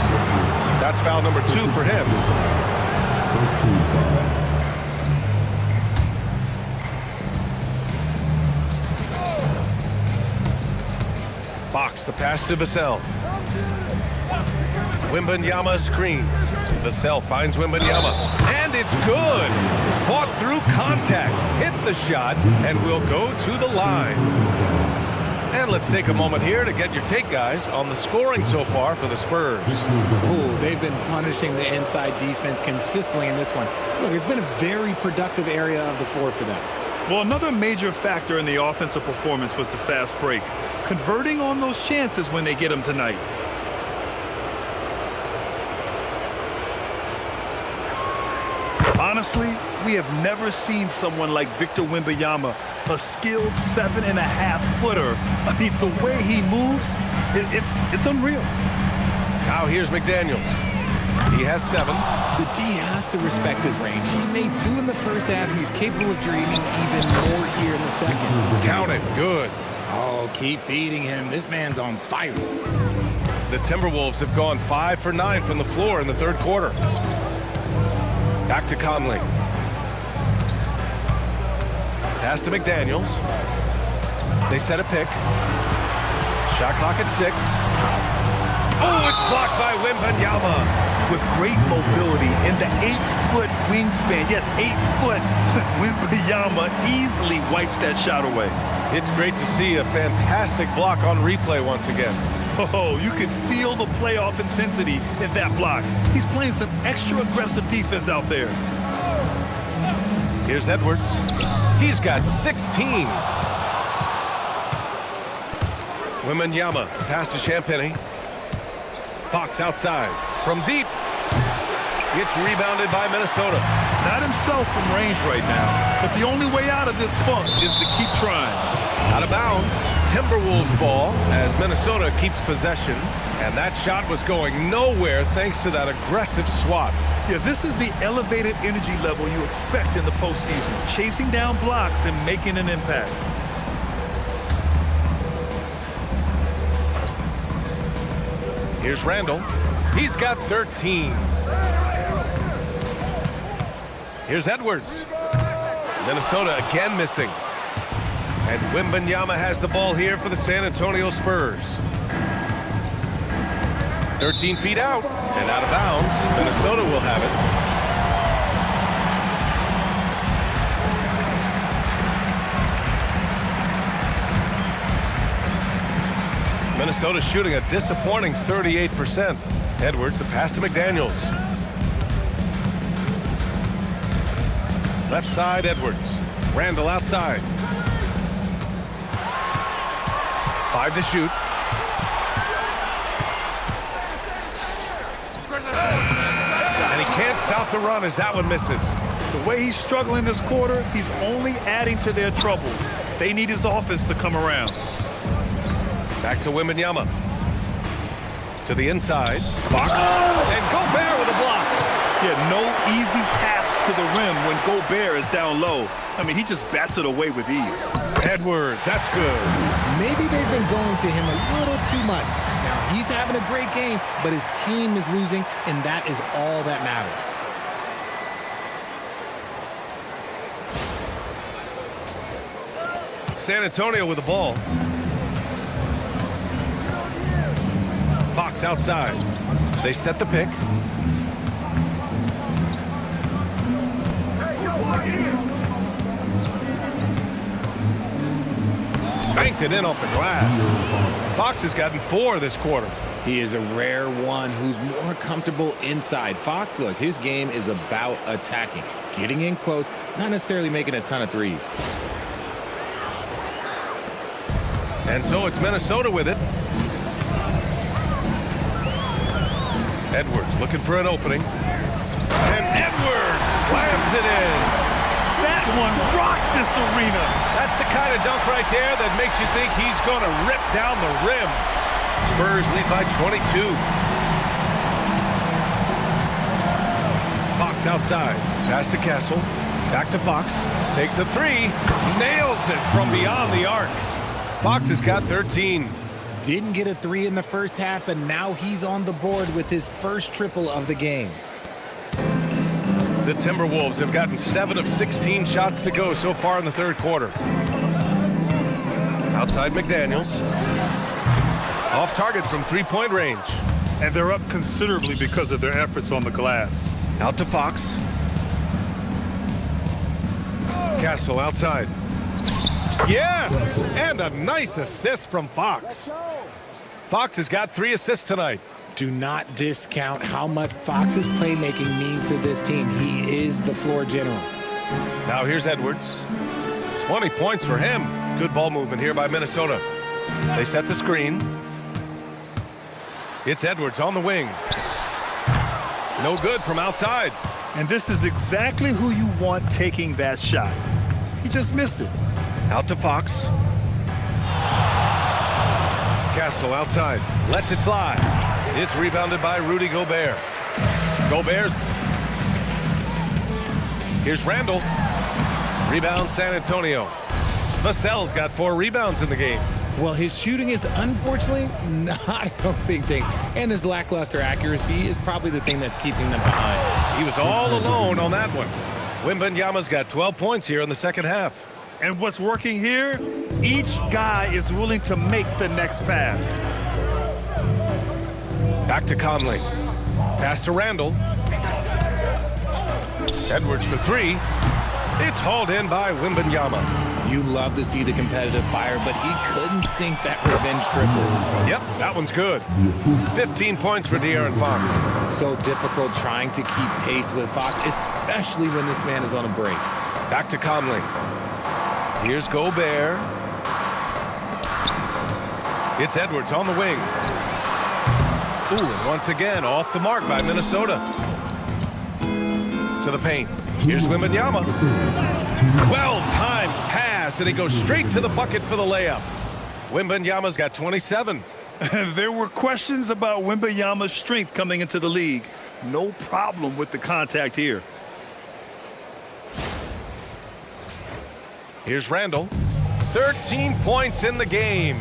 That's foul number 2 for him. Fox, the pass to Vassell. Wembanyama screen. Vassell finds Wembanyama. And it's good. Fought through contact. Hit the shot and will go to the line. And let's take a moment here to get your take, guys, on the scoring so far for the Spurs. Ooh, they've been punishing the inside defense consistently in this one. Look, it's been a very productive area of the floor for them. Well, another major factor in the offensive performance was the fast break. Converting on those chances when they get them tonight. Honestly, we have never seen someone like Victor Wembanyama, a skilled 7.5-footer. I mean, the way he moves, it's unreal. Now here's McDaniels. He has 7. The D has to respect his range. He made 2 in the first half, and he's capable of dreaming even more here in the second. Count it. Good. Oh, keep feeding him. This man's on fire. The Timberwolves have gone 5 for 9 from the floor in the third quarter. Back to Conley. Pass to McDaniels. They set a pick. Shot clock at 6. Oh, it's blocked by Wembanyama. With great mobility and the 8-foot wingspan. Yes, 8 foot. Wembanyama easily wipes that shot away. It's great to see a fantastic block on replay once again. Oh, you can feel the playoff intensity in that block. He's playing some extra aggressive defense out there. Here's Edwards. He's got 16. Wembanyama, pass to Champagny. Fox outside. From deep. It's rebounded by Minnesota. Not himself from range right now, but the only way out of this funk is to keep trying. Out of bounds. Timberwolves ball as Minnesota keeps possession. And that shot was going nowhere thanks to that aggressive swat. Yeah, this is the elevated energy level you expect in the postseason. Chasing down blocks and making an impact. Here's Randall. He's got 13. Here's Edwards. Minnesota again missing. And Wembanyama has the ball here for the San Antonio Spurs. 13 feet out and out of bounds. Minnesota will have it. Minnesota shooting a disappointing 38%. Edwards, the pass to McDaniels. Left side, Edwards. Randall outside. 5 to shoot. And he can't stop the run as that one misses. The way he's struggling this quarter, he's only adding to their troubles. They need his offense to come around. Back to Wembanyama. To the inside. Fox. And Gobert with a block. Yeah, no easy paths to the rim when Gobert is down low. I mean, he just bats it away with ease. Edwards, that's good. Maybe they've been going to him a little too much. Now, he's having a great game, but his team is losing, and that is all that matters. San Antonio with the ball. Fox outside. They set the pick. Banked it in off the glass. Fox has gotten 4 this quarter. He is a rare one who's more comfortable inside. Fox, look, his game is about attacking, getting in close, not necessarily making a ton of threes. And so it's Minnesota with it. Edwards looking for an opening. And Edwards slams it in. That one rocked this arena. That's the kind of dunk right there that makes you think he's going to rip down the rim. Spurs lead by 22. Fox outside. Pass to Castle. Back to Fox. Takes a 3. Nails it from beyond the arc. Fox has got 13. Didn't get a 3 in the first half, but now he's on the board with his first triple of the game. The Timberwolves have gotten 7 of 16 shots to go so far in the third quarter. Outside McDaniels. Off target from three-point range. And they're up considerably because of their efforts on the glass. Out to Fox. Castle outside. Yes! And a nice assist from Fox. Fox has got 3 assists tonight. Do not discount how much Fox's playmaking means to this team. He is the floor general. Now here's Edwards. 20 points for him. Good ball movement here by Minnesota. They set the screen. It's Edwards on the wing. No good from outside. And this is exactly who you want taking that shot. He just missed it. Out to Fox. Castle outside. Lets it fly. It's rebounded by Rudy Gobert. Gobert's. Here's Randall. Rebound San Antonio. Vassell's got 4 rebounds in the game. Well, his shooting is unfortunately not helping things. And his lackluster accuracy is probably the thing that's keeping them behind. He was all alone on that one. Wembanyama's got 12 points here in the second half. And what's working here? Each guy is willing to make the next pass. Back to Conley. Pass to Randall. Edwards for 3. It's hauled in by Wembanyama. You love to see the competitive fire, but he couldn't sink that revenge triple. Yep, that one's good. 15 points for De'Aaron Fox. So difficult trying to keep pace with Fox, especially when this man is on a break. Back to Conley. Here's Gobert. It's Edwards on the wing. Ooh, and once again, off the mark by Minnesota. To the paint. Here's Wembanyama. Well-timed pass, and he goes straight to the bucket for the layup. Wembanyama's got 27. There were questions about Wembanyama's strength coming into the league. No problem with the contact here. Here's Randall. 13 points in the game.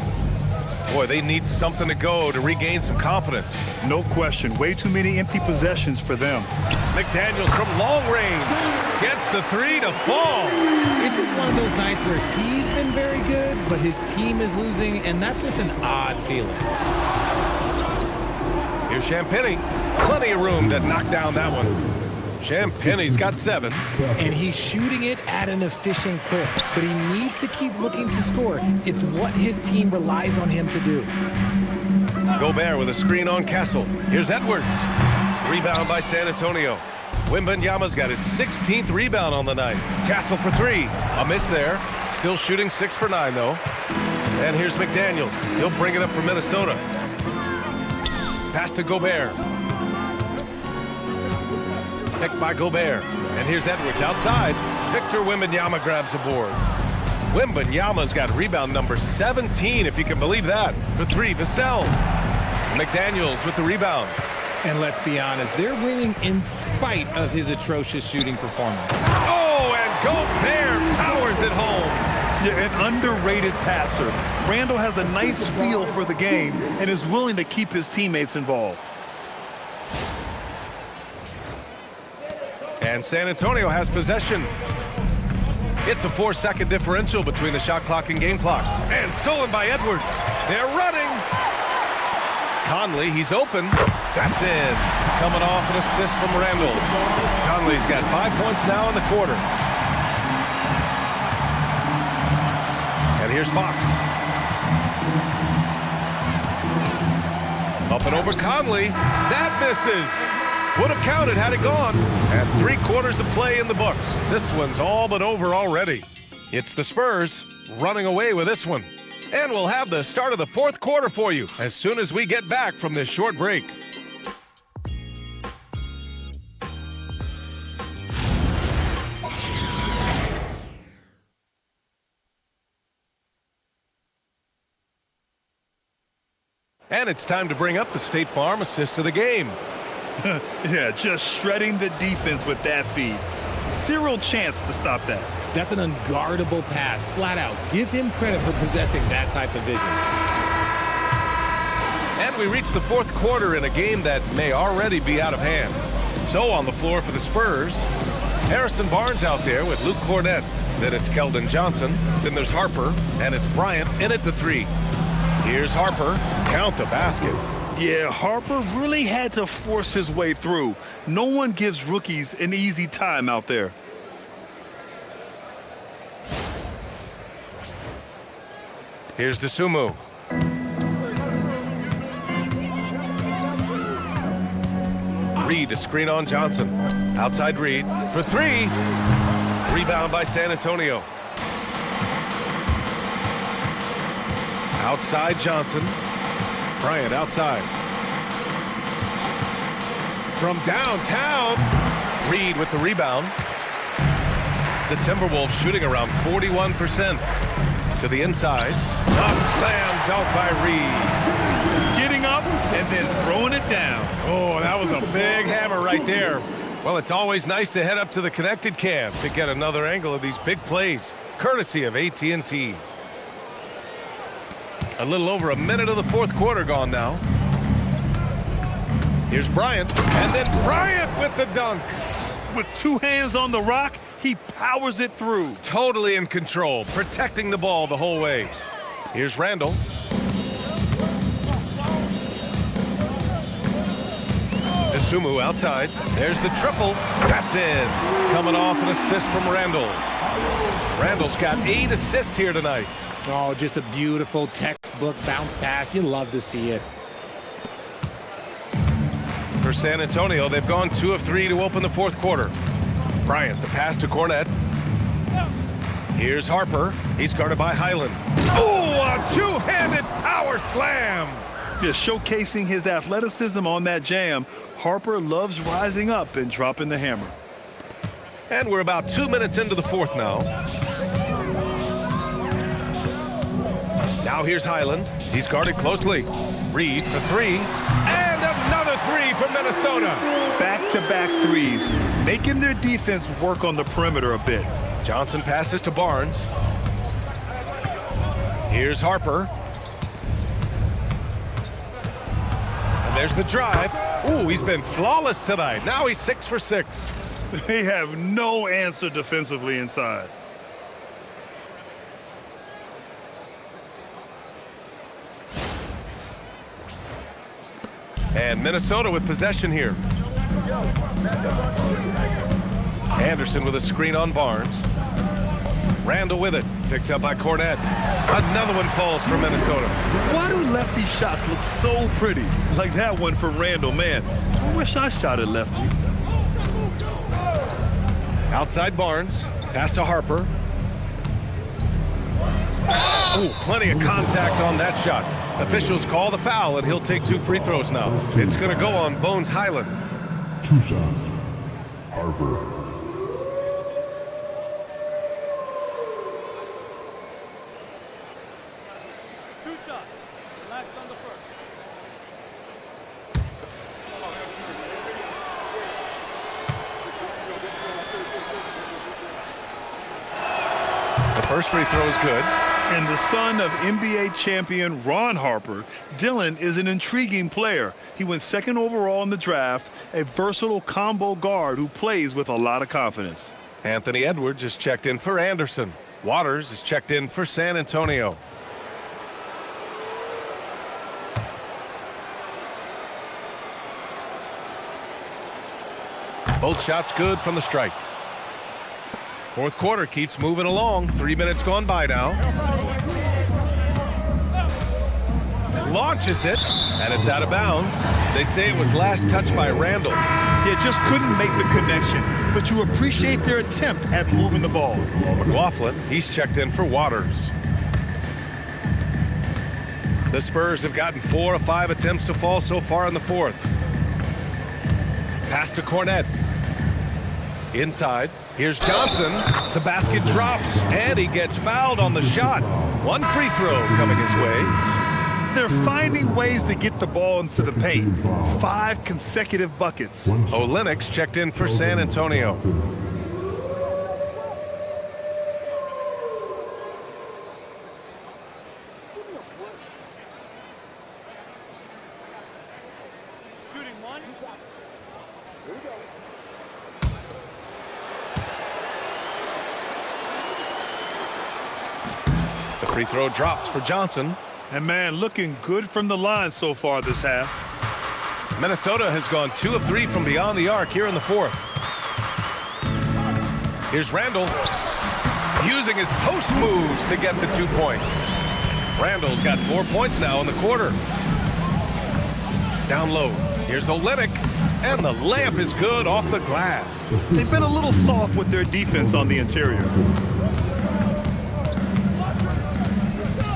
Boy, they need something to go to regain some confidence. No question. Way too many empty possessions for them. McDaniels from long range gets the three to fall. It's just one of those nights where he's been very good, but his team is losing, and that's just an odd feeling. Here's Champagnie. Plenty of room to knock down that one. Champagnie's got 7. And he's shooting it at an efficient clip, but he needs to keep looking to score. It's what his team relies on him to do. Gobert with a screen on Castle. Here's Edwards. Rebound by San Antonio. Wembanyama's got his 16th rebound on the night. Castle for 3. A miss there. Still shooting 6 for 9, though. And here's McDaniels. He'll bring it up for Minnesota. Pass to Gobert. Picked by Gobert. And here's Edwards outside. Victor Wembanyama grabs the board. Wembanyama's got rebound number 17, if you can believe that. For 3, Vassell. McDaniels with the rebound. And let's be honest, they're winning in spite of his atrocious shooting performance. Oh, and Gobert powers it home. Yeah, an underrated passer. Randall has a nice feel for the game and is willing to keep his teammates involved. And San Antonio has possession. It's a 4-second differential between the shot clock and game clock. And stolen by Edwards. They're running. Conley, he's open. That's in. Coming off an assist from Randall. Conley's got 5 points now in the quarter. And here's Fox. Up and over Conley. That misses. Would have counted had it gone. And 3/4 of play in the books. This one's all but over already. It's the Spurs running away with this one. And we'll have the start of the 4th quarter for you as soon as we get back from this short break. And it's time to bring up the State Farm assist of the game. Yeah, just shredding the defense with that feed. Zero chance to stop that. That's an unguardable pass, flat out. Give him credit for possessing that type of vision. And we reach the 4th quarter in a game that may already be out of hand. So on the floor for the Spurs, Harrison Barnes out there with Luke Cornett. Then it's Keldon Johnson. Then there's Harper. And it's Bryant in at the 3. Here's Harper. Count the basket. Yeah, Harper really had to force his way through. No one gives rookies an easy time out there. Here's DeSumo. Reed, a screen on Johnson. Outside Reed for 3. Rebound by San Antonio. Outside Johnson. Bryant outside. From downtown, Reed with the rebound. The Timberwolves shooting around 41%. To the inside. A slam dunk by Reed. Getting up and then throwing it down. Oh, that was a big hammer right there. Well, it's always nice to head up to the connected cam to get another angle of these big plays, courtesy of AT&T. A little over a minute of the 4th quarter gone now. Here's Bryant, and then Bryant with the dunk. With 2 hands on the rock, he powers it through. Totally in control, protecting the ball the whole way. Here's Randall. DeSumo outside. There's the triple. That's in. Coming off an assist from Randall. Randall's got 8 assists here tonight. Oh, just a beautiful textbook bounce pass. You love to see it. For San Antonio, they've gone 2 of 3 to open the 4th quarter. Bryant, the pass to Cornett. Here's Harper. He's guarded by Highland. Oh, a 2-handed power slam. Yeah, showcasing his athleticism on that jam, Harper loves rising up and dropping the hammer. And we're about 2 minutes into the fourth now. Now here's Highland. He's guarded closely. Reed for three. And another three from Minnesota. Back-to-back threes, making their defense work on the perimeter a bit. Johnson passes to Barnes. Here's Harper. And there's the drive. Ooh, he's been flawless tonight. Now he's 6 for 6. They have no answer defensively inside. And Minnesota with possession here. Anderson with a screen on Barnes. Randall with it. Picked up by Cornette. Another one falls for Minnesota. Why do lefty shots look so pretty? Like that one for Randall. Man, I wish I shot at lefty. Outside Barnes. Pass to Harper. Ooh, plenty of contact on that shot. Officials call the foul, and he'll take 2 free throws now. It's going to go on Bones Highland. 2 shots. Harper. The first free throw is good. And the son of NBA champion Ron Harper, Dylan is an intriguing player. He went 2nd overall in the draft, a versatile combo guard who plays with a lot of confidence. Anthony Edwards is checked in for Anderson. Waters is checked in for San Antonio. Both shots good from the strike. Fourth quarter keeps moving along. 3 minutes gone by now. Launches it, and it's out of bounds. They say it was last touched by Randall. Yeah, just couldn't make the connection, but you appreciate their attempt at moving the ball. McLaughlin, he's checked in for Waters. The Spurs have gotten 4 of 5 attempts to fall so far in the fourth. Pass to Cornette. Inside. Here's Johnson. The basket drops, and he gets fouled on the shot. 1 free throw coming his way. They're finding ways to get the ball into the paint. 5 consecutive buckets. Olenek's checked in for San Antonio. The free throw drops for Johnson. And man, looking good from the line so far this half. Minnesota has gone 2 of 3 from beyond the arc here in the fourth. Here's Randall using his post moves to get the 2 points. Randall's got 4 points now in the quarter. Down low. Here's Olenek, and the layup is good off the glass. They've been a little soft with their defense on the interior.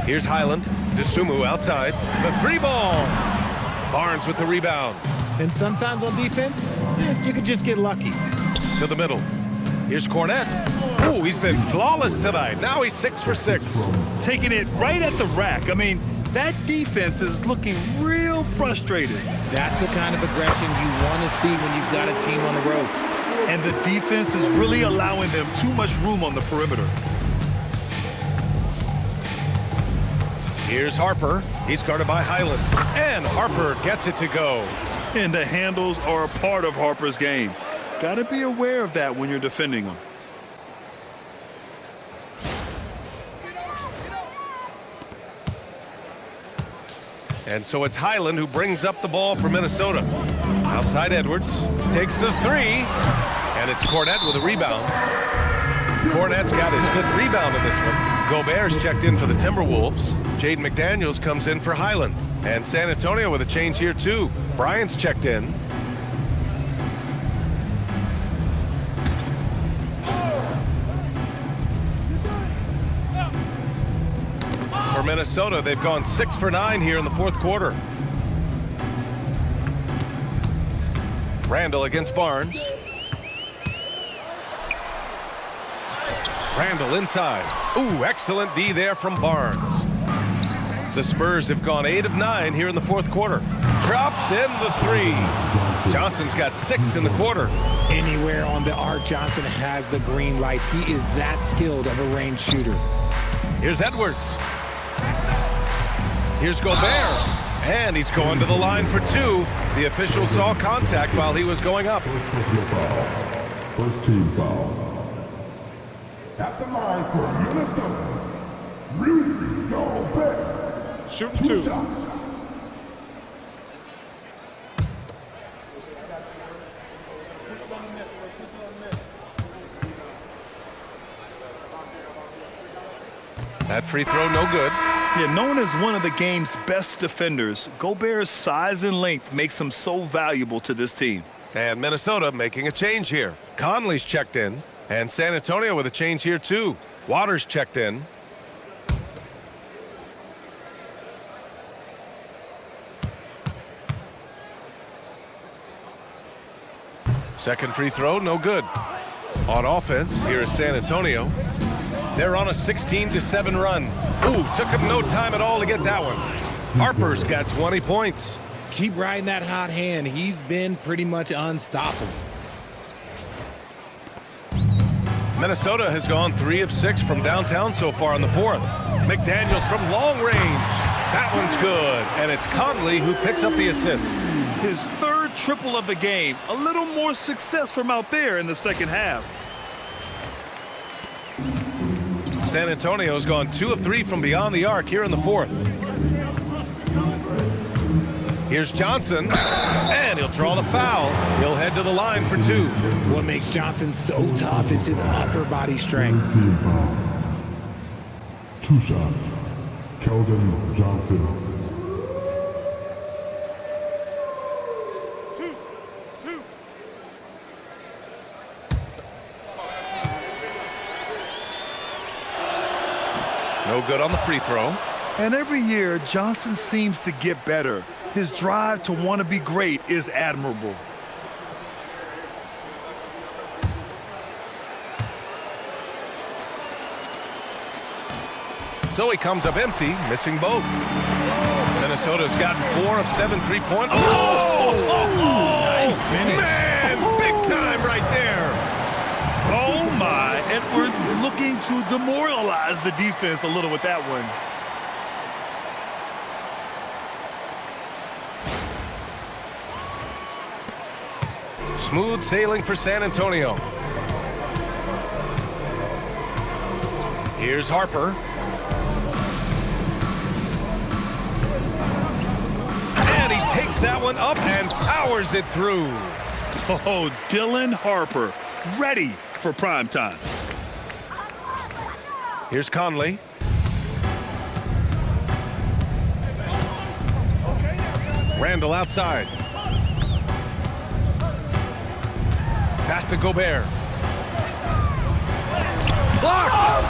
Here's Highland. DeSumo outside. The 3-ball. Barnes with the rebound. And sometimes on defense, you could just get lucky. To the middle. Here's Cornette. Ooh, he's been flawless tonight. Now he's 6 for 6. Taking it right at the rack. I mean, that defense is looking real frustrated. That's the kind of aggression you want to see when you've got a team on the ropes. And the defense is really allowing them too much room on the perimeter. Here's Harper. He's guarded by Highland. And Harper gets it to go. And the handles are a part of Harper's game. Got to be aware of that when you're defending them. And so it's Highland who brings up the ball for Minnesota. Outside Edwards. Takes the 3. And it's Cornette with a rebound. Cornette's got his 5th rebound in this one. Gobert's checked in for the Timberwolves. Jaden McDaniels comes in for Highland. And San Antonio with a change here too. Bryant's checked in. For Minnesota, they've gone 6 for 9 here in the fourth quarter. Randall against Barnes. Randall inside. Ooh, excellent D there from Barnes. The Spurs have gone 8 of 9 here in the fourth quarter. Drops in the 3. Johnson's got 6 in the quarter. Anywhere on the arc, Johnson has the green light. He is that skilled of a range shooter. Here's Edwards. Here's Gobert. And he's going to the line for 2. The official saw contact while he was going up. First team foul. At the line for Minnesota, Rudy Gobert. Shooting 2. That free throw no good. Yeah, known as one of the game's best defenders, Gobert's size and length makes him so valuable to this team. And Minnesota making a change here. Conley's checked in. And San Antonio with a change here too. Waters checked in. Second free throw, no good. On offense, here is San Antonio. They're on a 16-7 run. Ooh, took him no time at all to get that one. Harper's got 20 points. Keep riding that hot hand. He's been pretty much unstoppable. Minnesota has gone 3 of 6 from downtown so far in the fourth. McDaniels from long range. That one's good. And it's Conley who picks up the assist. His third triple of the game. A little more success from out there in the second half. San Antonio's gone 2 of 3 from beyond the arc here in the fourth. Here's Johnson, and he'll draw the foul. He'll head to the line for 2. What makes Johnson so tough is his upper body strength. Team foul. 2 shots. Keldon Johnson. No good on the free throw. And every year, Johnson seems to get better. His drive to want to be great is admirable. So he comes up empty, missing both. Minnesota's gotten 4 of 7 3-point. Nice finish. Man, big time right there. Oh my, Edwards looking to demoralize the defense a little with that one. Smooth sailing for San Antonio. Here's Harper. And he takes that one up and powers it through. Oh, Dylan Harper, ready for prime time. Here's Conley. Randall outside. Pass to Gobert. Blocked!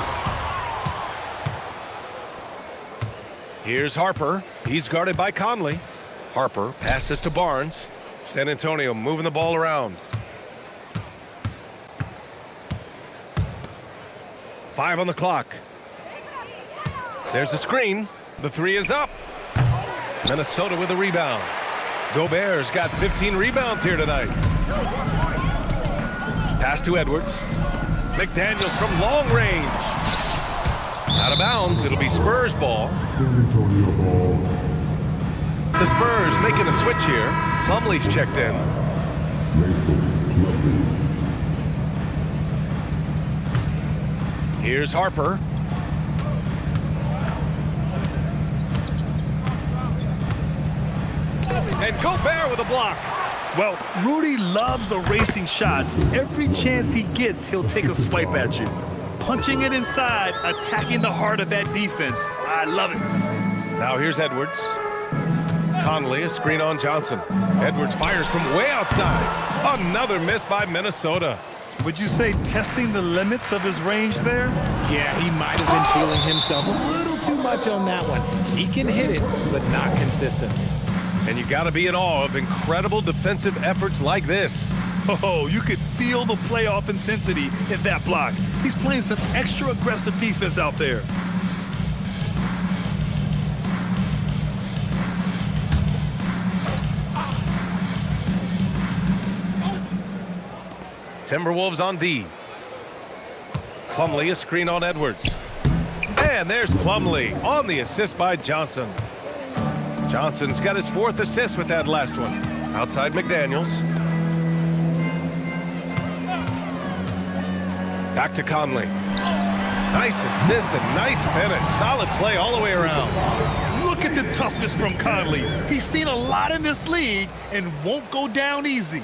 Here's Harper. He's guarded by Conley. Harper passes to Barnes. San Antonio moving the ball around. 5 on the clock. There's the screen. The 3 is up. Minnesota with a rebound. Gobert's got 15 rebounds here tonight. Pass to Edwards. McDaniels from long range. Out of bounds. It'll be Spurs ball. San Antonio ball. The Spurs making a switch here. Plumlee's checked in. Mason Plumlee. Here's Harper. And Gobert with a block. Well, Rudy loves erasing shots. Every chance he gets, he'll take a swipe at you. Punching it inside, attacking the heart of that defense. I love it. Now here's Edwards. Conley, a screen on Johnson. Edwards fires from way outside. Another miss by Minnesota. Would you say testing the limits of his range there? Yeah, he might have been feeling himself a little too much on that one. He can hit it, but not consistent. And you got to be in awe of incredible defensive efforts like this. Oh, you could feel the playoff intensity in that block. He's playing some extra aggressive defense out there. Timberwolves on D. Plumlee, a screen on Edwards. And there's Plumlee on the assist by Johnson. Johnson's got his 4th assist with that last one. Outside McDaniels. Back to Conley. Nice assist and nice finish. Solid play all the way around. Look at the toughness from Conley. He's seen a lot in this league and won't go down easy.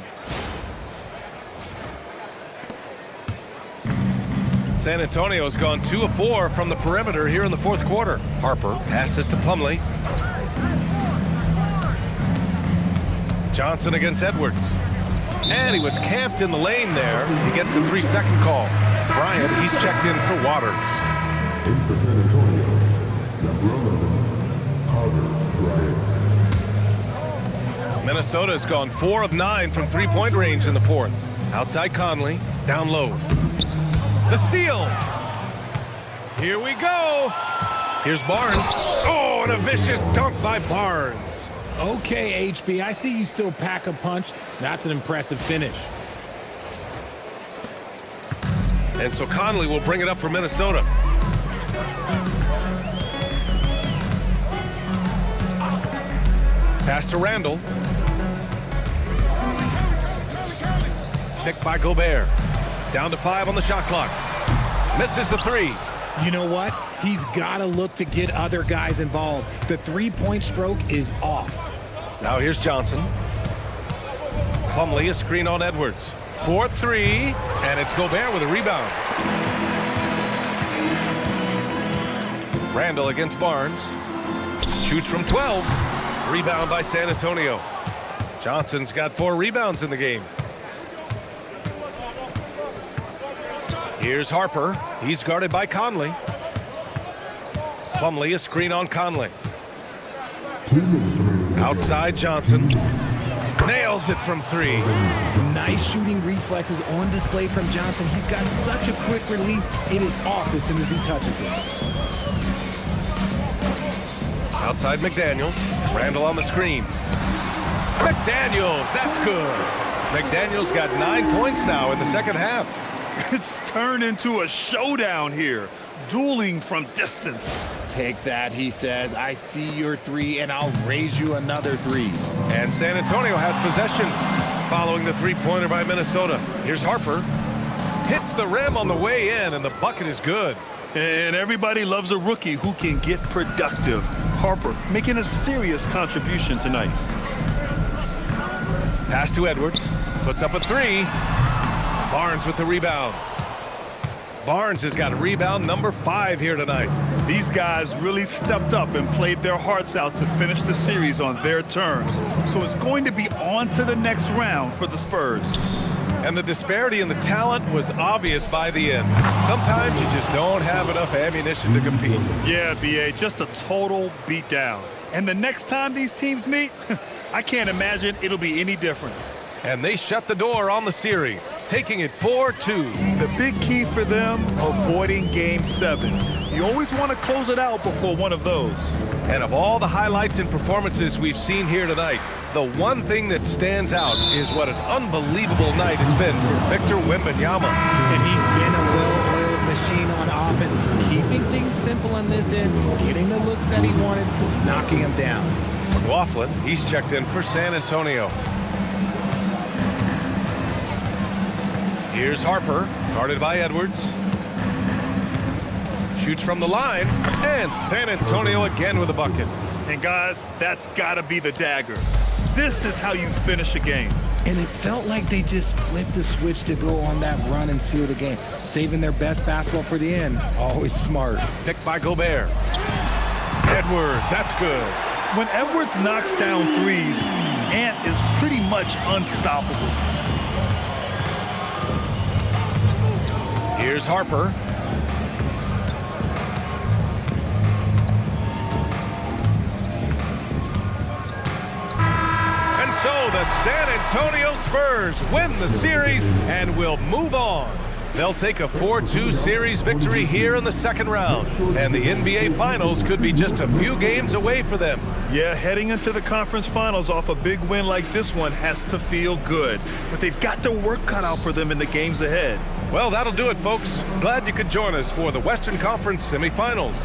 San Antonio's gone 2 of 4 from the perimeter here in the 4th quarter. Harper passes to Plumlee. Johnson against Edwards. And he was camped in the lane there. He gets a 3-second call. Bryant, he's checked in for Waters. In for San Antonio, number 11, Carter Bryant. Minnesota's gone 4 of 9 from 3-point range in the 4th. Outside Conley, down low. The steal. Here we go. Here's Barnes. Oh, and a vicious dunk by Barnes. Okay, HB, I see you still pack a punch. That's an impressive finish. And so Conley will bring it up for Minnesota. Pass to Randall. Picked by Gobert. Down to 5 on the shot clock. Misses the 3. You know what? He's got to look to get other guys involved. The 3-point stroke is off. Now here's Johnson. Plumlee, a screen on Edwards. 4-3, and it's Gobert with a rebound. Randall against Barnes. Shoots from 12. Rebound by San Antonio. Johnson's got 4 rebounds in the game. Here's Harper. He's guarded by Conley. Plumlee, a screen on Conley. Outside Johnson. Nails it from 3. Nice shooting reflexes on display from Johnson. He's got such a quick release. It is off as soon as he touches it. Outside McDaniels. Randall on the screen. McDaniels, that's good. McDaniels got 9 points now in the second half. It's turned into a showdown here. Dueling from distance. Take that, he says. I see your 3, and I'll raise you another 3. And San Antonio has possession following the 3-pointer by Minnesota. Here's Harper. Hits the rim on the way in, and the bucket is good. And everybody loves a rookie who can get productive. Harper making a serious contribution tonight. Pass to Edwards. Puts up a 3. Barnes with the rebound. Barnes has got rebound number 5 here tonight. These guys really stepped up and played their hearts out to finish the series on their terms. So it's going to be on to the next round for the Spurs. And the disparity in the talent was obvious by the end. Sometimes you just don't have enough ammunition to compete. Yeah, BA, just a total beatdown. And the next time these teams meet, I can't imagine it'll be any different. And they shut the door on the series, taking it 4-2. The big key for them, avoiding Game 7. You always want to close it out before one of those. And of all the highlights and performances we've seen here tonight, the one thing that stands out is what an unbelievable night it's been for Victor Wembanyama. And he's been a well-oiled machine on offense, keeping things simple on this end, getting the looks that he wanted, knocking him down. McLaughlin, he's checked in for San Antonio. Here's Harper, guarded by Edwards. Shoots from the line, and San Antonio again with a bucket. And guys, that's got to be the dagger. This is how you finish a game. And it felt like they just flipped the switch to go on that run and seal the game, saving their best basketball for the end. Always smart. Picked by Gobert. Edwards, that's good. When Edwards knocks down threes, Ant is pretty much unstoppable. Here's Harper. San Antonio Spurs win the series and will move on. They'll take a 4-2 series victory here in the second round, and the NBA Finals could be just a few games away for them. Yeah, heading into the conference finals off a big win like this one has to feel good, but they've got their work cut out for them in the games ahead. Well, that'll do it, folks. Glad you could join us for the Western Conference semifinals.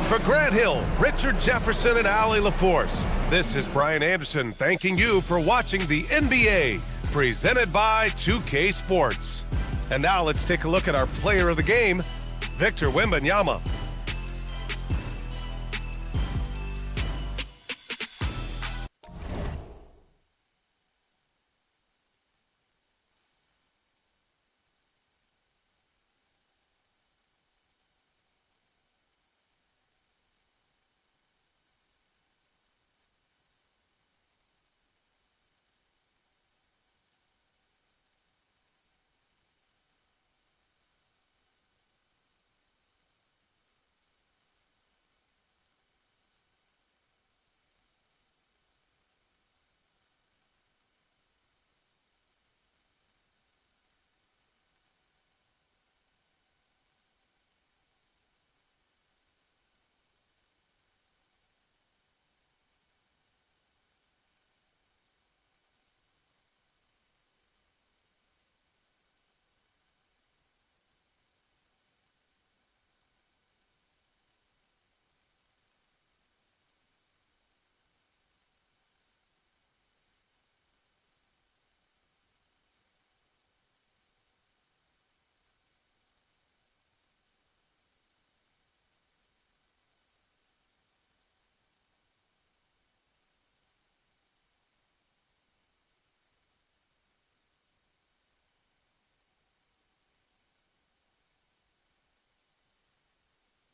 For Grant Hill, Richard Jefferson, and Allie LaForce, this is Brian Anderson thanking you for watching the NBA, presented by 2K Sports. And now let's take a look at our player of the game, Victor Wembanyama.